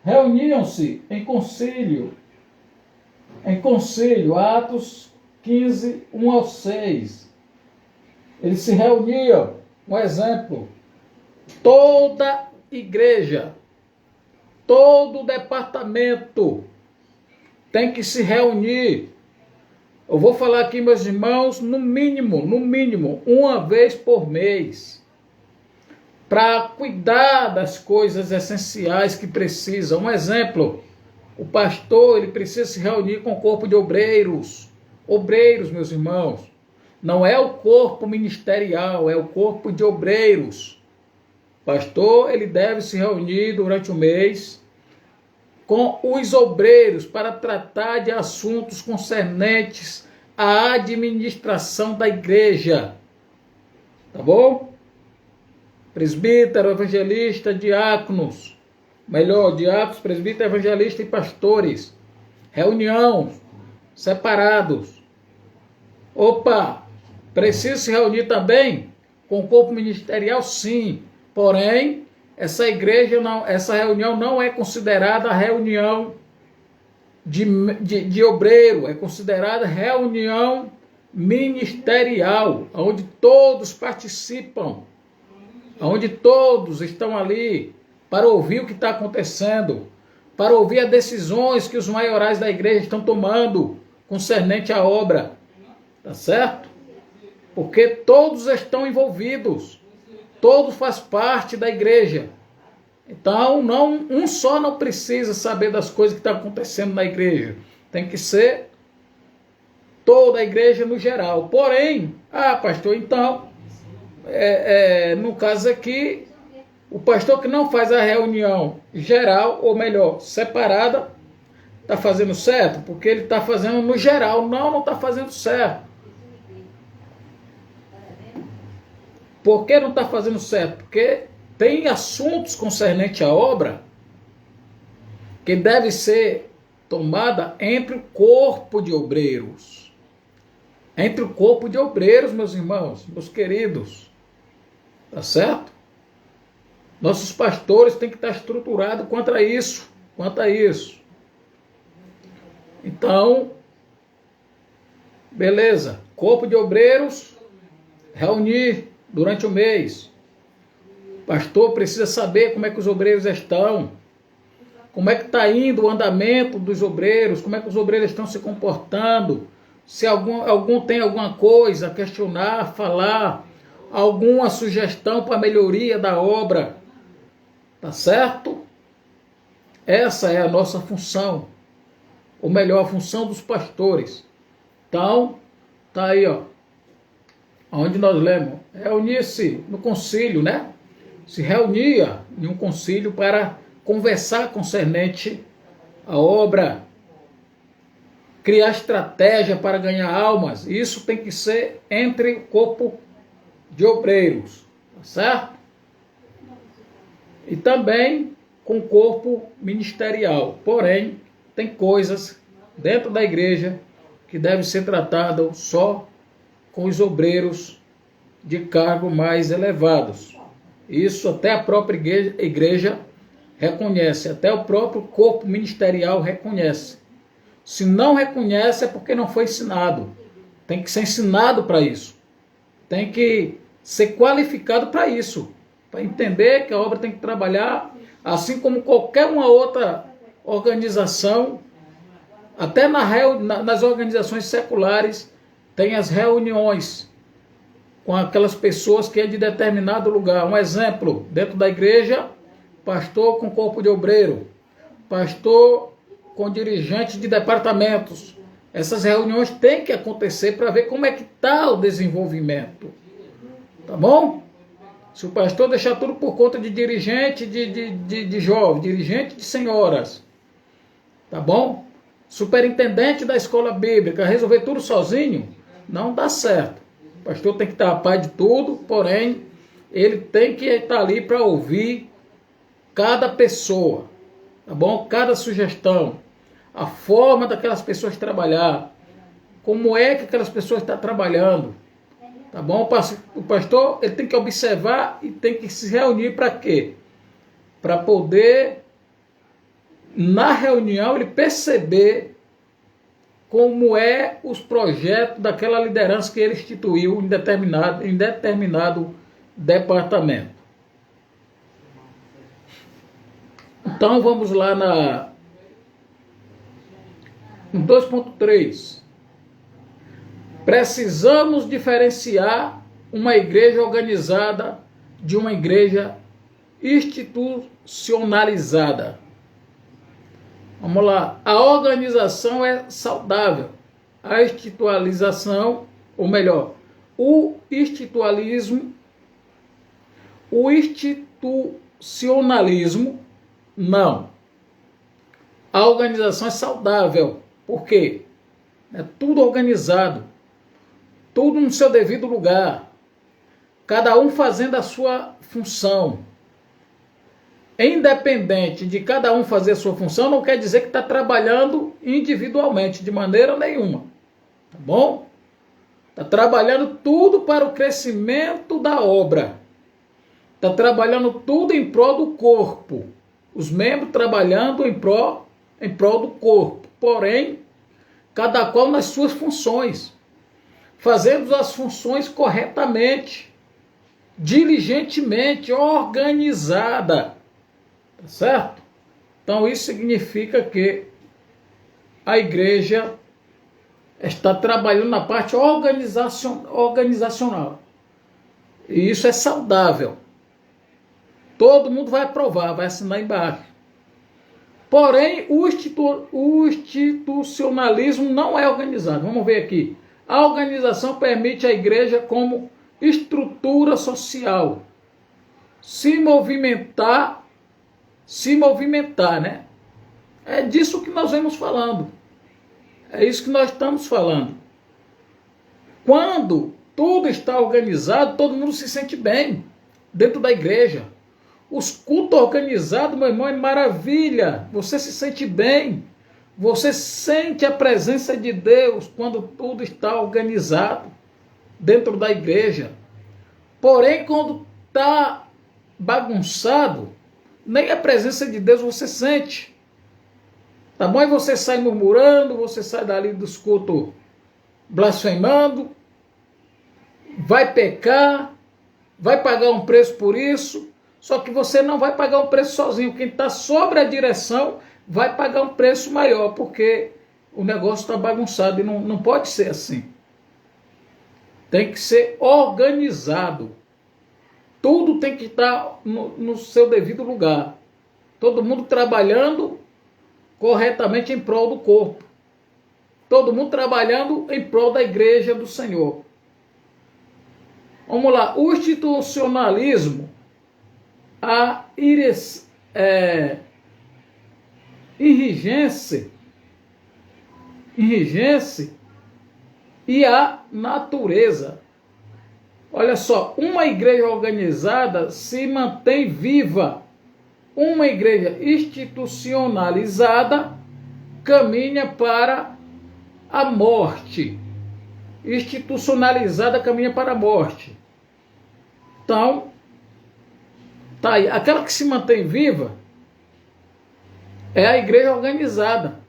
Reuniam-se em concílio, Atos 15, 1 ao 6. Eles se reuniam, um exemplo, toda igreja, todo departamento tem que se reunir. Eu vou falar aqui, meus irmãos, no mínimo, uma vez por mês, para cuidar das coisas essenciais que precisam. Um exemplo, o pastor, ele precisa se reunir com o corpo de obreiros. Obreiros, meus irmãos, não é o corpo ministerial, é o corpo de obreiros. O pastor, ele deve se reunir durante o mês com os obreiros para tratar de assuntos concernentes à administração da igreja. Tá bom? Presbítero, evangelista, diáconos. Melhor, diáconos, presbítero, evangelista e pastores. Reunião, separados. Opa, precisa se reunir também com o corpo ministerial? Sim. Porém, essa reunião não é considerada reunião de obreiro, é considerada reunião ministerial, onde todos participam, onde todos estão ali para ouvir o que está acontecendo, para ouvir as decisões que os maiorais da igreja estão tomando concernente à obra, tá certo? Porque todos estão envolvidos. Todos faz parte da igreja. Então, um só não precisa saber das coisas que estão acontecendo na igreja. Tem que ser toda a igreja no geral. Porém, pastor, então, no caso aqui, o pastor que não faz a reunião geral, ou melhor, separada, está fazendo certo? Porque ele está fazendo no geral. Não está fazendo certo. Por que não está fazendo certo? Porque tem assuntos concernentes à obra que deve ser tomada entre o corpo de obreiros. Entre o corpo de obreiros, meus irmãos, meus queridos. Tá certo? Nossos pastores têm que estar estruturados quanto a isso. Então, beleza. Corpo de obreiros, reunir durante o mês. O pastor precisa saber como é que os obreiros estão, como é que está indo o andamento dos obreiros, como é que os obreiros estão se comportando, se algum tem alguma coisa a questionar, falar, alguma sugestão para melhoria da obra. Tá certo? Essa é a nossa função, ou melhor, a função dos pastores. Então, tá aí, ó. Onde nós lemos, reunir-se no concílio, né? Se reunia em um concílio para conversar concernente à obra, criar estratégia para ganhar almas. Isso tem que ser entre o corpo de obreiros, tá certo? E também com o corpo ministerial. Porém, tem coisas dentro da igreja que devem ser tratadas só com os obreiros de cargo mais elevados. Isso até a própria igreja reconhece, até o próprio corpo ministerial reconhece. Se não reconhece é porque não foi ensinado. Tem que ser ensinado para isso. Tem que ser qualificado para isso. Para entender que a obra tem que trabalhar assim como qualquer uma outra organização, até nas organizações seculares, tem as reuniões com aquelas pessoas que é de determinado lugar. Um exemplo, dentro da igreja, pastor com corpo de obreiro, pastor com dirigente de departamentos. Essas reuniões têm que acontecer para ver como é que está o desenvolvimento. Tá bom? Se o pastor deixar tudo por conta de dirigente de jovens, dirigente de senhoras, tá bom? Superintendente da escola bíblica, resolver tudo sozinho, não dá certo. O pastor tem que estar a par de tudo, porém, ele tem que estar ali para ouvir cada pessoa, tá bom? Cada sugestão, a forma daquelas pessoas trabalhar, como é que aquelas pessoas estão trabalhando, tá bom? O pastor, ele tem que observar e tem que se reunir para quê? Para poder, na reunião, ele perceber como é os projetos daquela liderança que ele instituiu em determinado departamento. Então vamos lá no 2.3. Precisamos diferenciar uma igreja organizada de uma igreja institucionalizada. Vamos lá. A organização é saudável. A institucionalização, ou melhor, o institucionalismo, não. A organização é saudável. Por quê? É tudo organizado. Tudo no seu devido lugar. Cada um fazendo a sua função. Independente de cada um fazer a sua função, não quer dizer que está trabalhando individualmente, de maneira nenhuma. Tá bom? Está trabalhando tudo para o crescimento da obra. Está trabalhando tudo em prol do corpo. Os membros trabalhando em prol do corpo. Porém, cada qual nas suas funções. Fazendo as funções corretamente, diligentemente, organizada. Tá certo? Então isso significa que a igreja está trabalhando na parte organizacional. E isso é saudável. Todo mundo vai aprovar, vai assinar embaixo. Porém, o institucionalismo não é organizado. Vamos ver aqui. A organização permite à igreja como estrutura social se movimentar, né? É disso que nós vamos falando. É isso que nós estamos falando. Quando tudo está organizado, todo mundo se sente bem dentro da igreja. Os cultos organizados, meu irmão, é maravilha. Você se sente bem. Você sente a presença de Deus quando tudo está organizado dentro da igreja. Porém, quando está bagunçado, nem a presença de Deus você sente. Tá bom? E você sai murmurando, você sai dali dos cultos blasfemando, vai pecar, vai pagar um preço por isso, só que você não vai pagar um preço sozinho. Quem está sobre a direção vai pagar um preço maior, porque o negócio está bagunçado e não pode ser assim. Tem que ser organizado. Tudo tem que estar no seu devido lugar. Todo mundo trabalhando corretamente em prol do corpo. Todo mundo trabalhando em prol da igreja do Senhor. Vamos lá. O institucionalismo, a irrigência e a natureza. Olha só, uma igreja organizada se mantém viva. Uma igreja institucionalizada caminha para a morte. Institucionalizada caminha para a morte. Então, tá aí. Aquela que se mantém viva é a igreja organizada.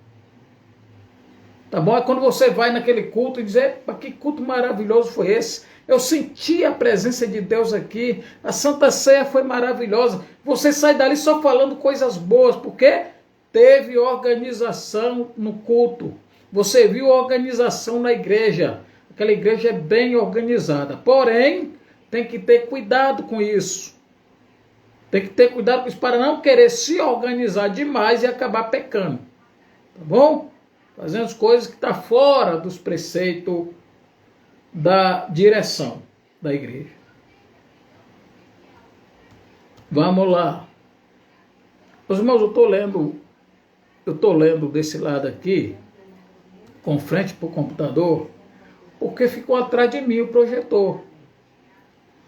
Tá bom? É quando você vai naquele culto e diz: que culto maravilhoso foi esse? Eu senti a presença de Deus aqui. A Santa Ceia foi maravilhosa. Você sai dali só falando coisas boas, porque teve organização no culto. Você viu organização na igreja. Aquela igreja é bem organizada. Porém, tem que ter cuidado com isso. Tem que ter cuidado com isso para não querer se organizar demais e acabar pecando. Tá bom? Fazendo as coisas que estão fora dos preceitos da direção da igreja. Vamos lá. Os irmãos, eu estou lendo desse lado aqui, com frente para o computador, porque ficou atrás de mim o projetor.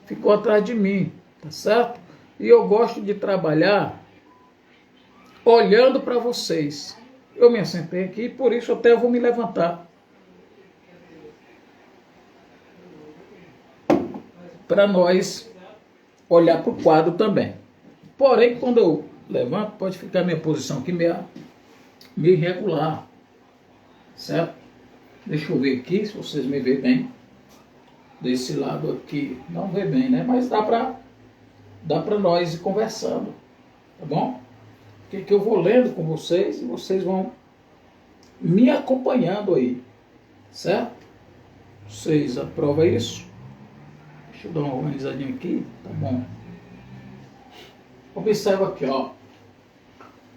Ficou atrás de mim, tá certo? E eu gosto de trabalhar olhando para vocês. Eu me assentei aqui e por isso até eu vou me levantar. Para nós olhar para o quadro também. Porém, quando eu levanto, pode ficar minha posição aqui meio irregular. Certo? Deixa eu ver aqui se vocês me veem bem. Desse lado aqui não vê bem, né? Mas dá para nós ir conversando, tá bom? Que eu vou lendo com vocês e vocês vão me acompanhando aí, certo? Vocês aprovam isso? Deixa eu dar uma organizadinha aqui, tá bom? Observa aqui, ó.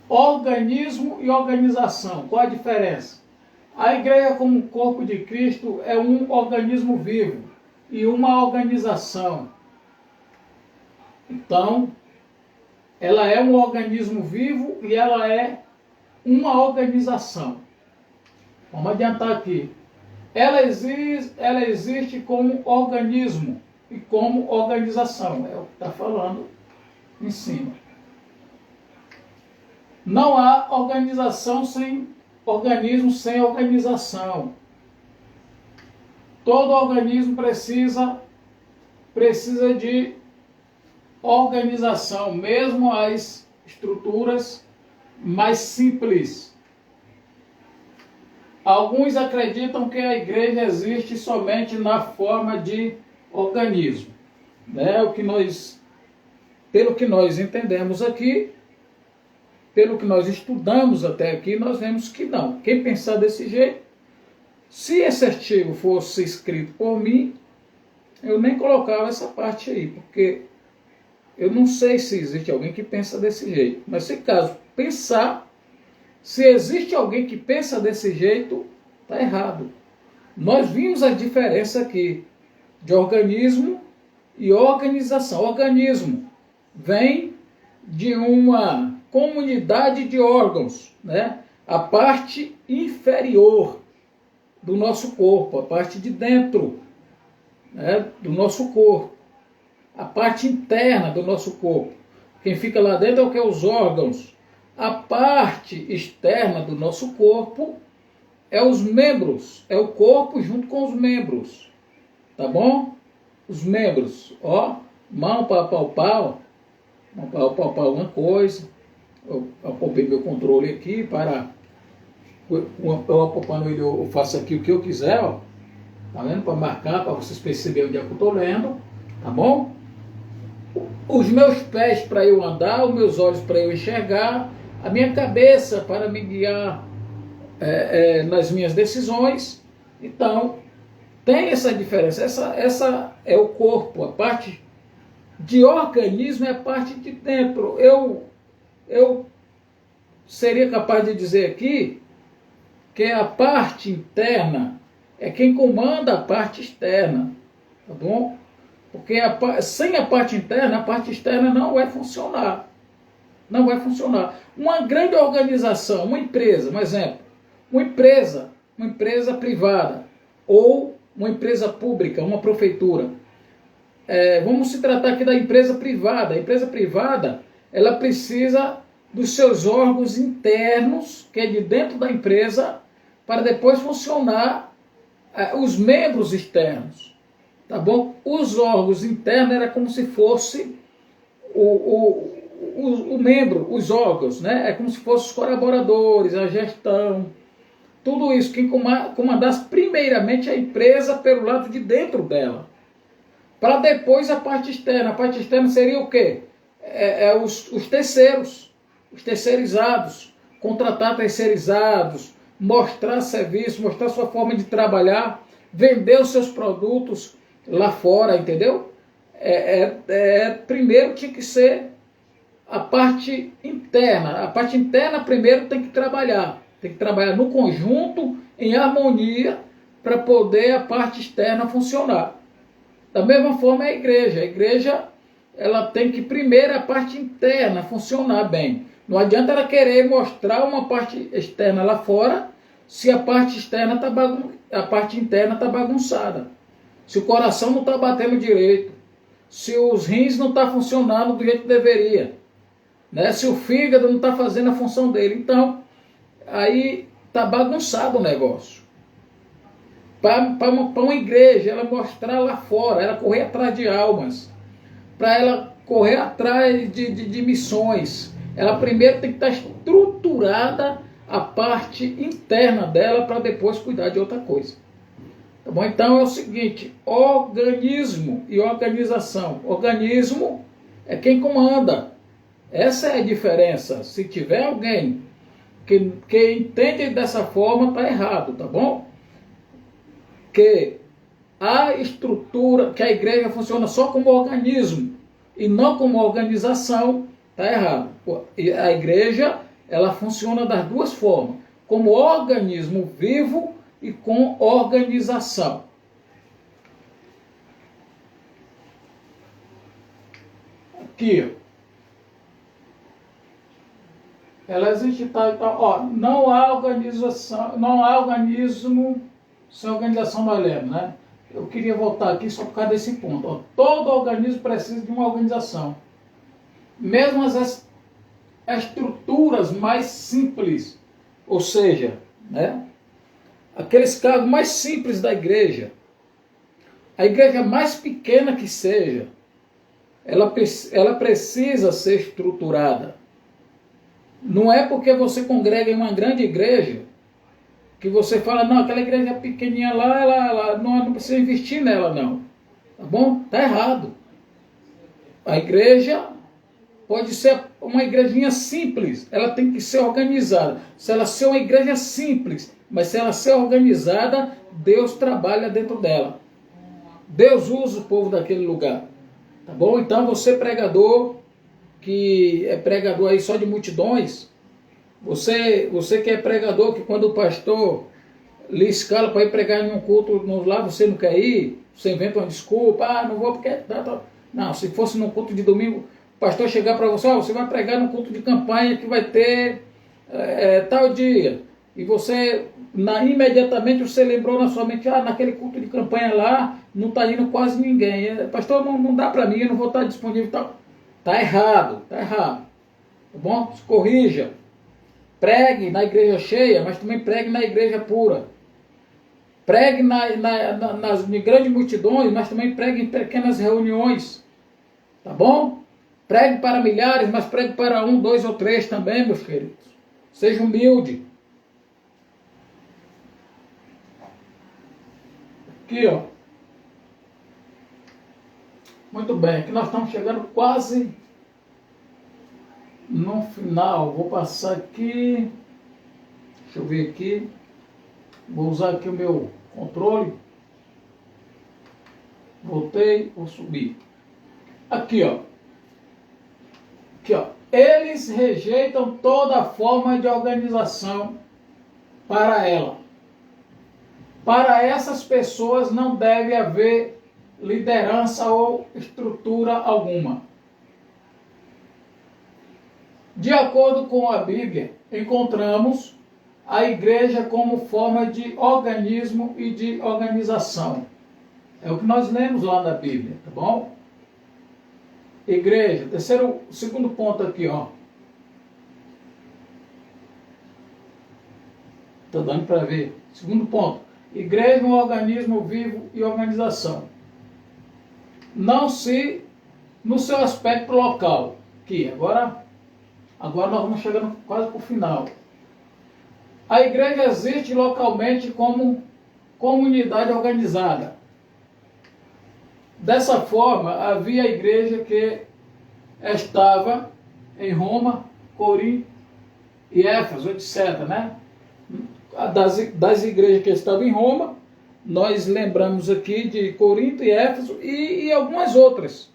Organismo e organização. Qual a diferença? A igreja, como corpo de Cristo, é um organismo vivo e uma organização. Então, ela é um organismo vivo e ela é uma organização. Vamos adiantar aqui. Ela existe como organismo e como organização. É o que está falando em cima. Não há organização sem organismo sem organização. Todo organismo precisa de organização, mesmo as estruturas mais simples. Alguns acreditam que a igreja existe somente na forma de organismo, né? Pelo que nós entendemos aqui, pelo que nós estudamos até aqui, nós vemos que não. Quem pensar desse jeito, se esse artigo fosse escrito por mim, eu nem colocava essa parte aí, porque eu não sei se existe alguém que pensa desse jeito. Mas se caso pensar, se existe alguém que pensa desse jeito, está errado. Nós vimos a diferença aqui de organismo e organização. Organismo vem de uma comunidade de órgãos, né? A parte inferior do nosso corpo, a parte de dentro, né, do nosso corpo, a parte interna do nosso corpo. Quem fica lá dentro é o que? Os órgãos. A parte externa do nosso corpo é os membros, é o corpo junto com os membros, tá bom? Os membros, ó, mão para palpar uma coisa. Eu apalpei meu controle aqui para eu apalpando ele, eu faço aqui o que eu quiser, ó, tá vendo? Para marcar, para vocês perceberem onde é que eu estou lendo, tá bom? Os meus pés para eu andar, os meus olhos para eu enxergar, a minha cabeça para me guiar nas minhas decisões. Então, tem essa diferença. Essa é o corpo, a parte de organismo é a parte de dentro. Eu seria capaz de dizer aqui que a parte interna é quem comanda a parte externa, tá bom? Porque sem a parte externa não vai funcionar. Não vai funcionar. Uma grande organização, uma empresa, um exemplo, uma empresa privada ou uma empresa pública, uma prefeitura. Vamos se tratar aqui da empresa privada. A empresa privada, ela precisa dos seus órgãos internos, que é de dentro da empresa, para depois funcionar os membros externos. Tá bom? Os órgãos internos era como se fosse o membro, os órgãos, né? É como se fossem os colaboradores, a gestão, tudo isso. Quem comandasse primeiramente a empresa pelo lado de dentro dela, para depois a parte externa. A parte externa seria o quê? Os terceiros, os terceirizados, contratar terceirizados, mostrar serviço, mostrar sua forma de trabalhar, vender os seus produtos lá fora, entendeu? Primeiro tinha que ser a parte interna. A parte interna primeiro tem que trabalhar no conjunto, em harmonia, para poder a parte externa funcionar. Da mesma forma a igreja ela tem que primeiro a parte interna funcionar bem. Não adianta ela querer mostrar uma parte externa lá fora se a parte externa a parte interna está bagunçada. Se o coração não está batendo direito, se os rins não estão funcionando do jeito que deveria, né? Se o fígado não está fazendo a função dele. Então, aí está bagunçado o negócio. Para uma igreja, ela mostrar lá fora, ela correr atrás de almas, para ela correr atrás de missões, ela primeiro tem que estar estruturada a parte interna dela para depois cuidar de outra coisa. Tá bom? Então é o seguinte, organismo e organização. Organismo é quem comanda. Essa é a diferença. Se tiver alguém que entende dessa forma, está errado, tá bom? Que a estrutura, que a igreja funciona só como organismo e não como organização, está errado. E a igreja, ela funciona das duas formas, como organismo vivo e com organização. Aqui, ela existe tal, ó, não há organização, não há organismo sem organização, nós lemos, né? Eu queria voltar aqui só por causa desse ponto. Ó, todo organismo precisa de uma organização. Mesmo as estruturas mais simples, ou seja, né, aqueles cargos mais simples da igreja, a igreja mais pequena que seja, ela precisa ser estruturada. Não é porque você congrega em uma grande igreja que você fala, não, aquela igreja pequenininha lá, ela não precisa investir nela, não. Tá bom? Tá errado. A igreja pode ser uma igrejinha simples, ela tem que ser organizada. Se ela ser uma igreja simples, mas se ela ser organizada, Deus trabalha dentro dela. Deus usa o povo daquele lugar. Tá bom? Então você pregador, que é pregador aí só de multidões, você que é pregador, que quando o pastor lhe escala para ir pregar em um culto lá, você não quer ir, você inventa uma desculpa, não vou porque... Não, se fosse num culto de domingo, o pastor chegar para você, você vai pregar num culto de campanha que vai ter tal dia, e você, imediatamente você lembrou na sua mente, naquele culto de campanha lá, não está indo quase ninguém, pastor, não dá para mim, eu não vou estar disponível, tal. Está errado, tá bom? Se corrija. Pregue na igreja cheia, mas também pregue na igreja pura. Pregue nas grandes multidões, mas também pregue em pequenas reuniões. Tá bom? Pregue para milhares, mas pregue para 1, 2 ou 3 também, meus queridos. Seja humilde. Aqui, ó. Muito bem, aqui nós estamos chegando quase no final. Vou passar aqui, deixa eu ver aqui, vou usar aqui o meu controle, voltei, vou subir. Aqui, ó. Aqui, ó. Eles rejeitam toda forma de organização para ela. Para essas pessoas não deve haver liderança ou estrutura alguma. De acordo com a Bíblia, encontramos a igreja como forma de organismo e de organização. É o que nós lemos lá na Bíblia, tá bom? Igreja, segundo ponto aqui, ó. Tá dando para ver. Segundo ponto. Igreja é um organismo vivo e organização. Não se no seu aspecto local. Aqui, agora nós vamos chegando quase para o final. A igreja existe localmente como comunidade organizada. Dessa forma, havia a igreja que estava em Roma, Corinto e Éfeso, etc. Né? Das igrejas que estavam em Roma, nós lembramos aqui de Corinto e Éfeso e algumas outras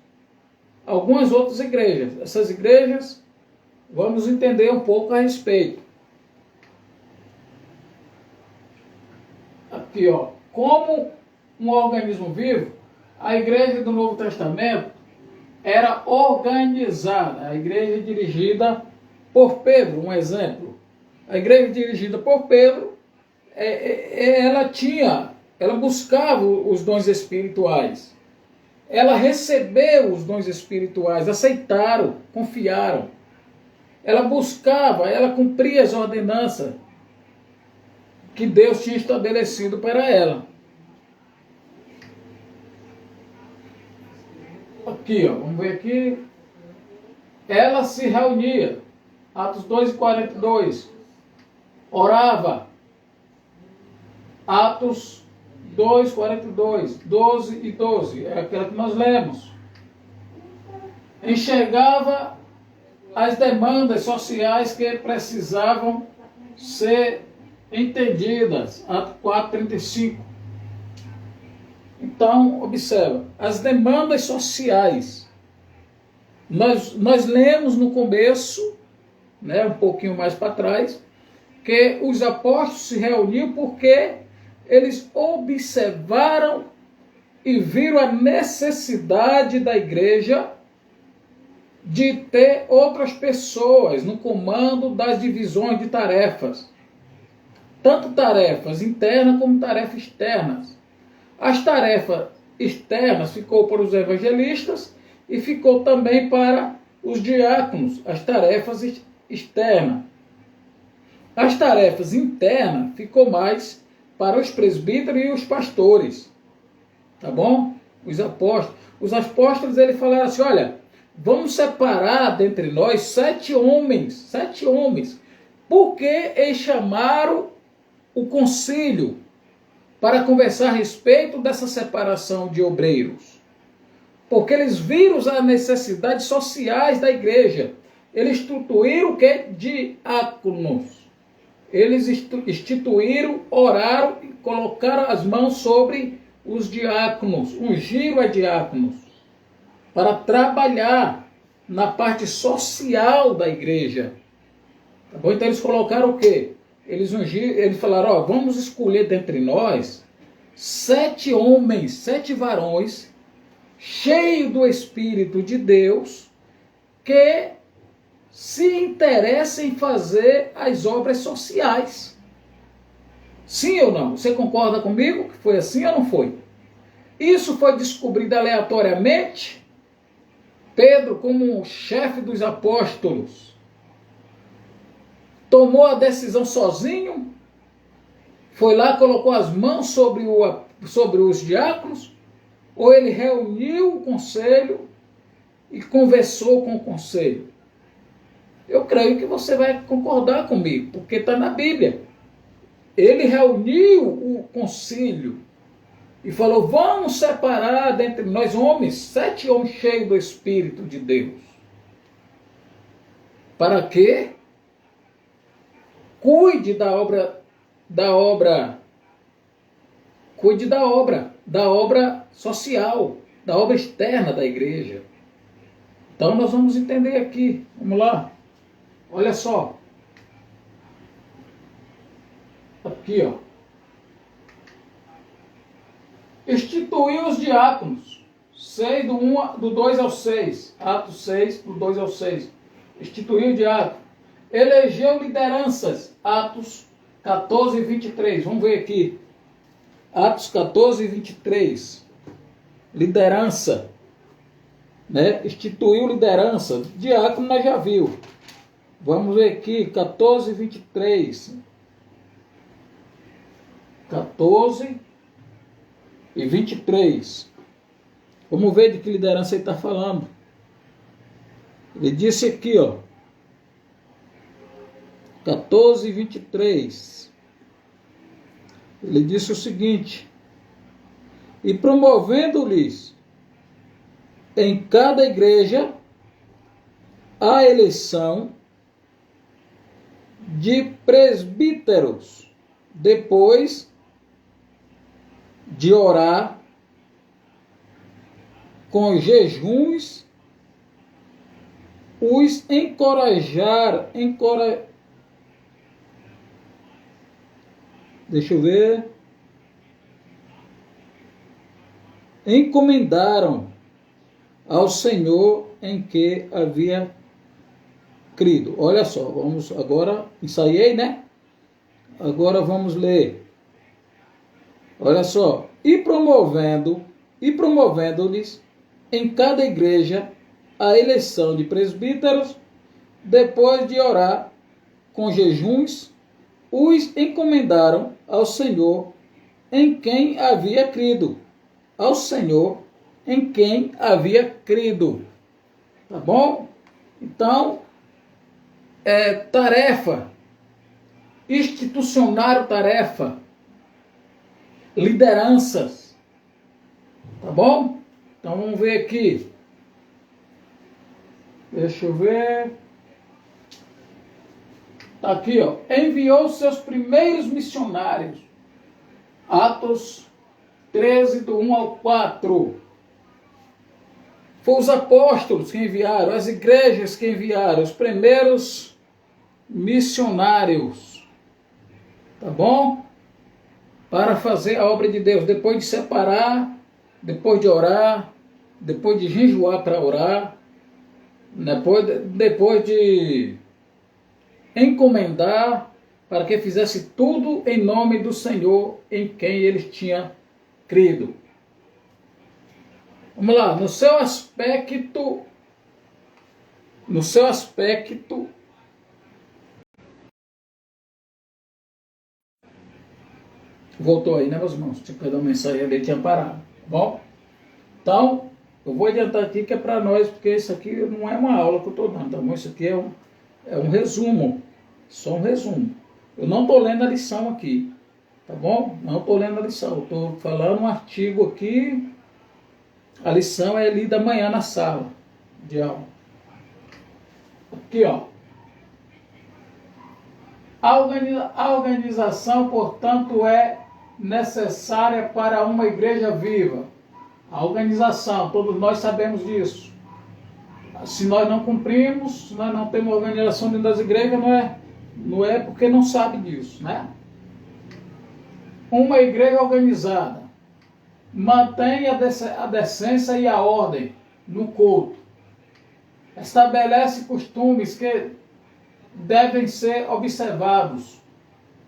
igrejas. Essas igrejas, vamos entender um pouco a respeito. Aqui, ó, como um organismo vivo, a igreja do Novo Testamento era organizada. A igreja dirigida por Pedro, um exemplo. A igreja dirigida por Pedro, ela buscava os dons espirituais. Ela recebeu os dons espirituais, aceitaram, confiaram. Ela buscava, ela cumpria as ordenanças que Deus tinha estabelecido para ela. Aqui, ó, vamos ver aqui. Ela se reunia, Atos 2:42. Orava, Atos 2:42, 12 e 12, é aquela que nós lemos. Enxergava as demandas sociais que precisavam ser entendidas. Ato 4:35. Então, observa, as demandas sociais. Nós lemos no começo, né, um pouquinho mais para trás, que os apóstolos se reuniam porque eles observaram e viram a necessidade da igreja de ter outras pessoas no comando das divisões de tarefas. Tanto tarefas internas como tarefas externas. As tarefas externas ficou para os evangelistas e ficou também para os diáconos, as tarefas externas. As tarefas internas ficou mais para os presbíteros e os pastores. Tá bom? Os apóstolos. Os apóstolos, eles falaram assim, olha, vamos separar dentre nós 7 homens. Porque eles chamaram o concílio para conversar a respeito dessa separação de obreiros. Porque eles viram as necessidades sociais da igreja. Eles instituíram o que? Diáconos. Eles instituíram, oraram e colocaram as mãos sobre os diáconos, ungiram a diáconos, para trabalhar na parte social da igreja. Tá bom? Então eles colocaram o quê? Eles ungiram, eles falaram, ó, vamos escolher dentre nós 7 homens, 7 varões, cheios do Espírito de Deus, que se interessem em fazer as obras sociais. Sim ou não? Você concorda comigo que foi assim ou não foi? Isso foi descobrido aleatoriamente. Pedro, como chefe dos apóstolos, tomou a decisão sozinho, foi lá, colocou as mãos sobre os diáconos, ou ele reuniu o conselho e conversou com o conselho? Eu creio que você vai concordar comigo, porque está na Bíblia. Ele reuniu o concílio e falou, vamos separar dentre nós homens, 7 homens cheios do Espírito de Deus. Para que cuide da obra social, da obra externa da igreja. Então nós vamos entender aqui, vamos lá. Olha só. Aqui, ó. Instituiu os diáconos. 6, do 2 ao 6. Atos 6, do 2 ao 6. Instituiu o diácono. Elegeu lideranças. Atos 14 e 23. Vamos ver aqui. Atos 14 e 23. Liderança. Né? Instituiu liderança. Diácono nós já viu. Vamos ver aqui. 14 e 23. 14 e 23. Vamos ver de que liderança ele está falando. Ele disse aqui, ó. 14 e 23. Ele disse o seguinte: e promovendo-lhes em cada igreja a eleição de presbíteros, depois de orar com jejuns, os encomendaram ao Senhor em que havia crido. Olha só, vamos agora, ensaiei, né? Agora vamos ler. Olha só, e promovendo-lhes em cada igreja a eleição de presbíteros, depois de orar com jejuns, os encomendaram ao Senhor em quem havia crido. Ao Senhor em quem havia crido. Tá bom? Então, tarefa, institucionário tarefa. lideranças. Tá bom? Então vamos ver aqui. Deixa eu ver. Tá aqui, ó. Enviou seus primeiros missionários. Atos 13, do 1 ao 4. Foi os apóstolos que enviaram, as igrejas que enviaram, os primeiros missionários. Tá bom? Para fazer a obra de Deus. Depois de separar, depois de orar, depois de jejuar para orar, depois de encomendar para que fizesse tudo em nome do Senhor em quem eles tinham crido. Vamos lá, no seu aspecto, voltou aí, né, meus irmãos? Tinha que dar uma mensagem ali, tinha parado, tá bom? Então, eu vou adiantar aqui que é para nós, porque isso aqui não é uma aula que eu estou dando, tá bom? Isso aqui é um resumo, só um resumo. Eu não estou lendo a lição aqui, tá bom? Não estou lendo a lição, eu estou falando um artigo aqui. A lição é lida amanhã na sala de aula. Aqui, ó. A organização, portanto, é necessária para uma igreja viva. A organização, todos nós sabemos disso. Se nós não cumprimos, se nós não temos organização dentro das igrejas, não é porque não sabe disso, né? Uma igreja organizada mantém a decência e a ordem no culto. Estabelece costumes que devem ser observados.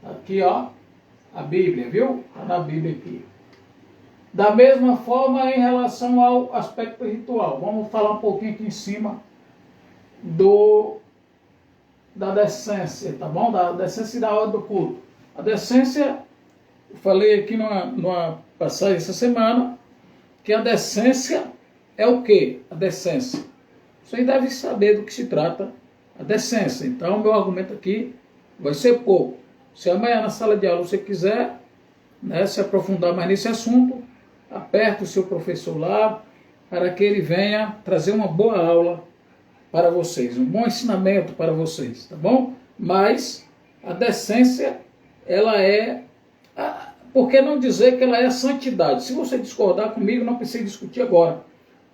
Aqui, ó, a Bíblia, viu? Está na Bíblia aqui. Da mesma forma, em relação ao aspecto ritual. Vamos falar um pouquinho aqui em cima da decência, tá bom? Da decência e da ordem do culto. A decência, eu falei aqui numa passagem essa semana, que a decência é o quê? A decência. Vocês devem saber do que se trata a decência. Então, meu argumento aqui vai ser pouco. Se amanhã na sala de aula você quiser, né, se aprofundar mais nesse assunto, aperta o seu professor lá, para que ele venha trazer uma boa aula para vocês, um bom ensinamento para vocês, tá bom? Mas a decência, ela é... Por que não dizer que ela é a santidade? Se você discordar comigo, não precisa discutir agora,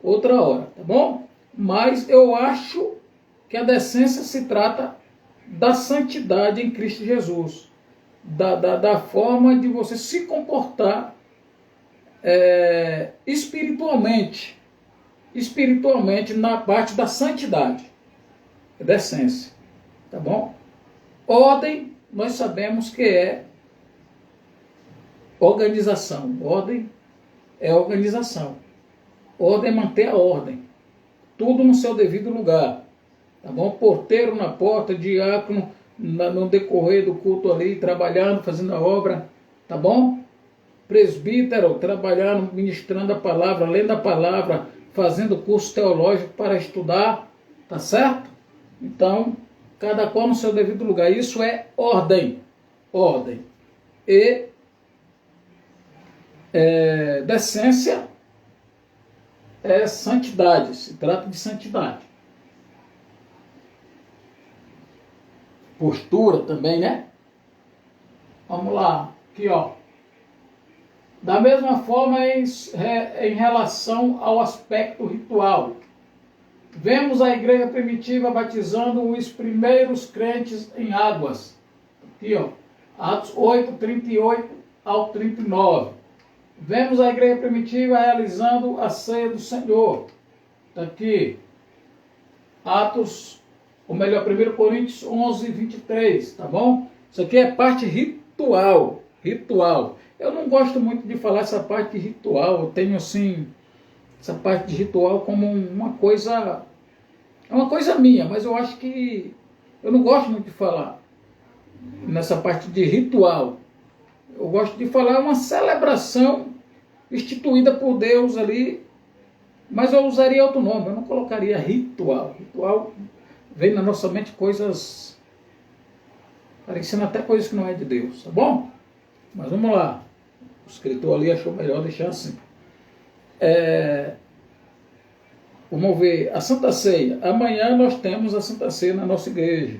outra hora, tá bom? Mas eu acho que a decência se trata da santidade em Cristo Jesus, da forma de você se comportar espiritualmente na parte da santidade, decência, tá bom? Ordem, nós sabemos que é organização. Ordem é organização. Ordem é manter a ordem. Tudo no seu devido lugar. Tá bom? Porteiro na porta, diácono no decorrer do culto ali, trabalhando, fazendo a obra. Tá bom? Presbítero, trabalhando, ministrando a palavra, lendo a palavra, fazendo curso teológico para estudar. Tá certo? Então, cada qual no seu devido lugar. Isso é ordem. Ordem. E decência é santidade, se trata de santidade. Postura também, né? Vamos lá, aqui ó. Da mesma forma em relação ao aspecto ritual. Vemos a igreja primitiva batizando os primeiros crentes em águas. Aqui ó, Atos 8, 38 ao 39. Vemos a igreja primitiva realizando a ceia do Senhor. Está aqui. Atos, ou melhor, 1 Coríntios 11, 23. Tá bom? Isso aqui é parte ritual. Ritual. Eu não gosto muito de falar essa parte de ritual. Eu tenho, assim, essa parte de ritual como uma coisa... É uma coisa minha, mas eu acho que... Eu não gosto muito de falar nessa parte de ritual. Eu gosto de falar uma celebração instituída por Deus ali, mas eu usaria outro nome, eu não colocaria ritual. Ritual vem na nossa mente coisas, parecendo até coisas que não é de Deus, tá bom? Mas vamos lá. O escritor ali achou melhor deixar assim. Vamos ver, a Santa Ceia. Amanhã nós temos a Santa Ceia na nossa igreja.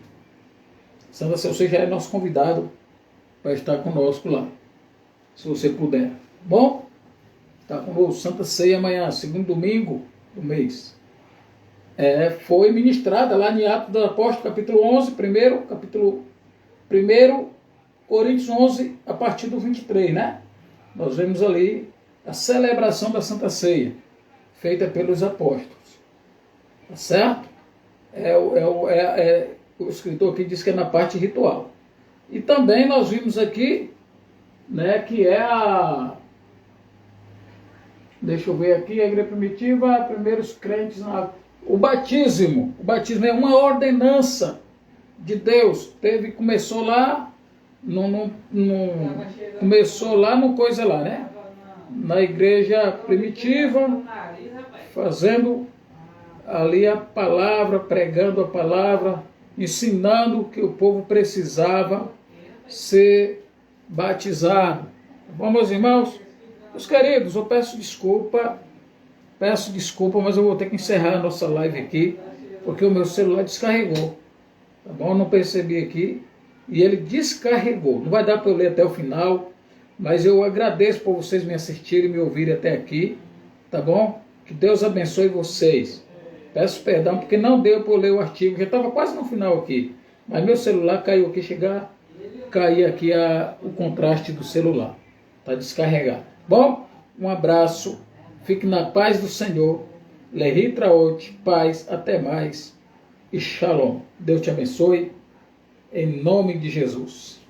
Santa Ceia, você já é nosso convidado para estar conosco lá, se você puder. Bom? Está conosco, Santa Ceia amanhã, segundo domingo do mês. Foi ministrada lá em Atos dos Apóstolos, capítulo 11, capítulo 1, Coríntios 11, a partir do 23, né? Nós vemos ali a celebração da Santa Ceia, feita pelos apóstolos. Tá certo? O escritor aqui diz que é na parte ritual. E também nós vimos aqui, né, que é deixa eu ver aqui, a igreja primitiva, primeiros crentes o batismo. O batismo é uma ordenança de Deus. Começou lá, começou lá no coisa lá, né? Na igreja primitiva, fazendo ali a palavra, pregando a palavra, ensinando que o povo precisava ser batizado. Tá bom, meus irmãos? Meus queridos, eu peço desculpa, mas eu vou ter que encerrar a nossa live aqui, porque o meu celular descarregou. Tá bom? Eu não percebi aqui, e ele descarregou. Não vai dar para eu ler até o final, mas eu agradeço por vocês me assistirem e me ouvirem até aqui, tá bom? Que Deus abençoe vocês. Peço perdão porque não deu para eu ler o artigo, já estava quase no final aqui, mas meu celular caiu aqui, cair aqui o contraste do celular, está descarregado. Bom, um abraço, fique na paz do Senhor, Lehi Traot, paz, até mais e Shalom. Deus te abençoe, em nome de Jesus.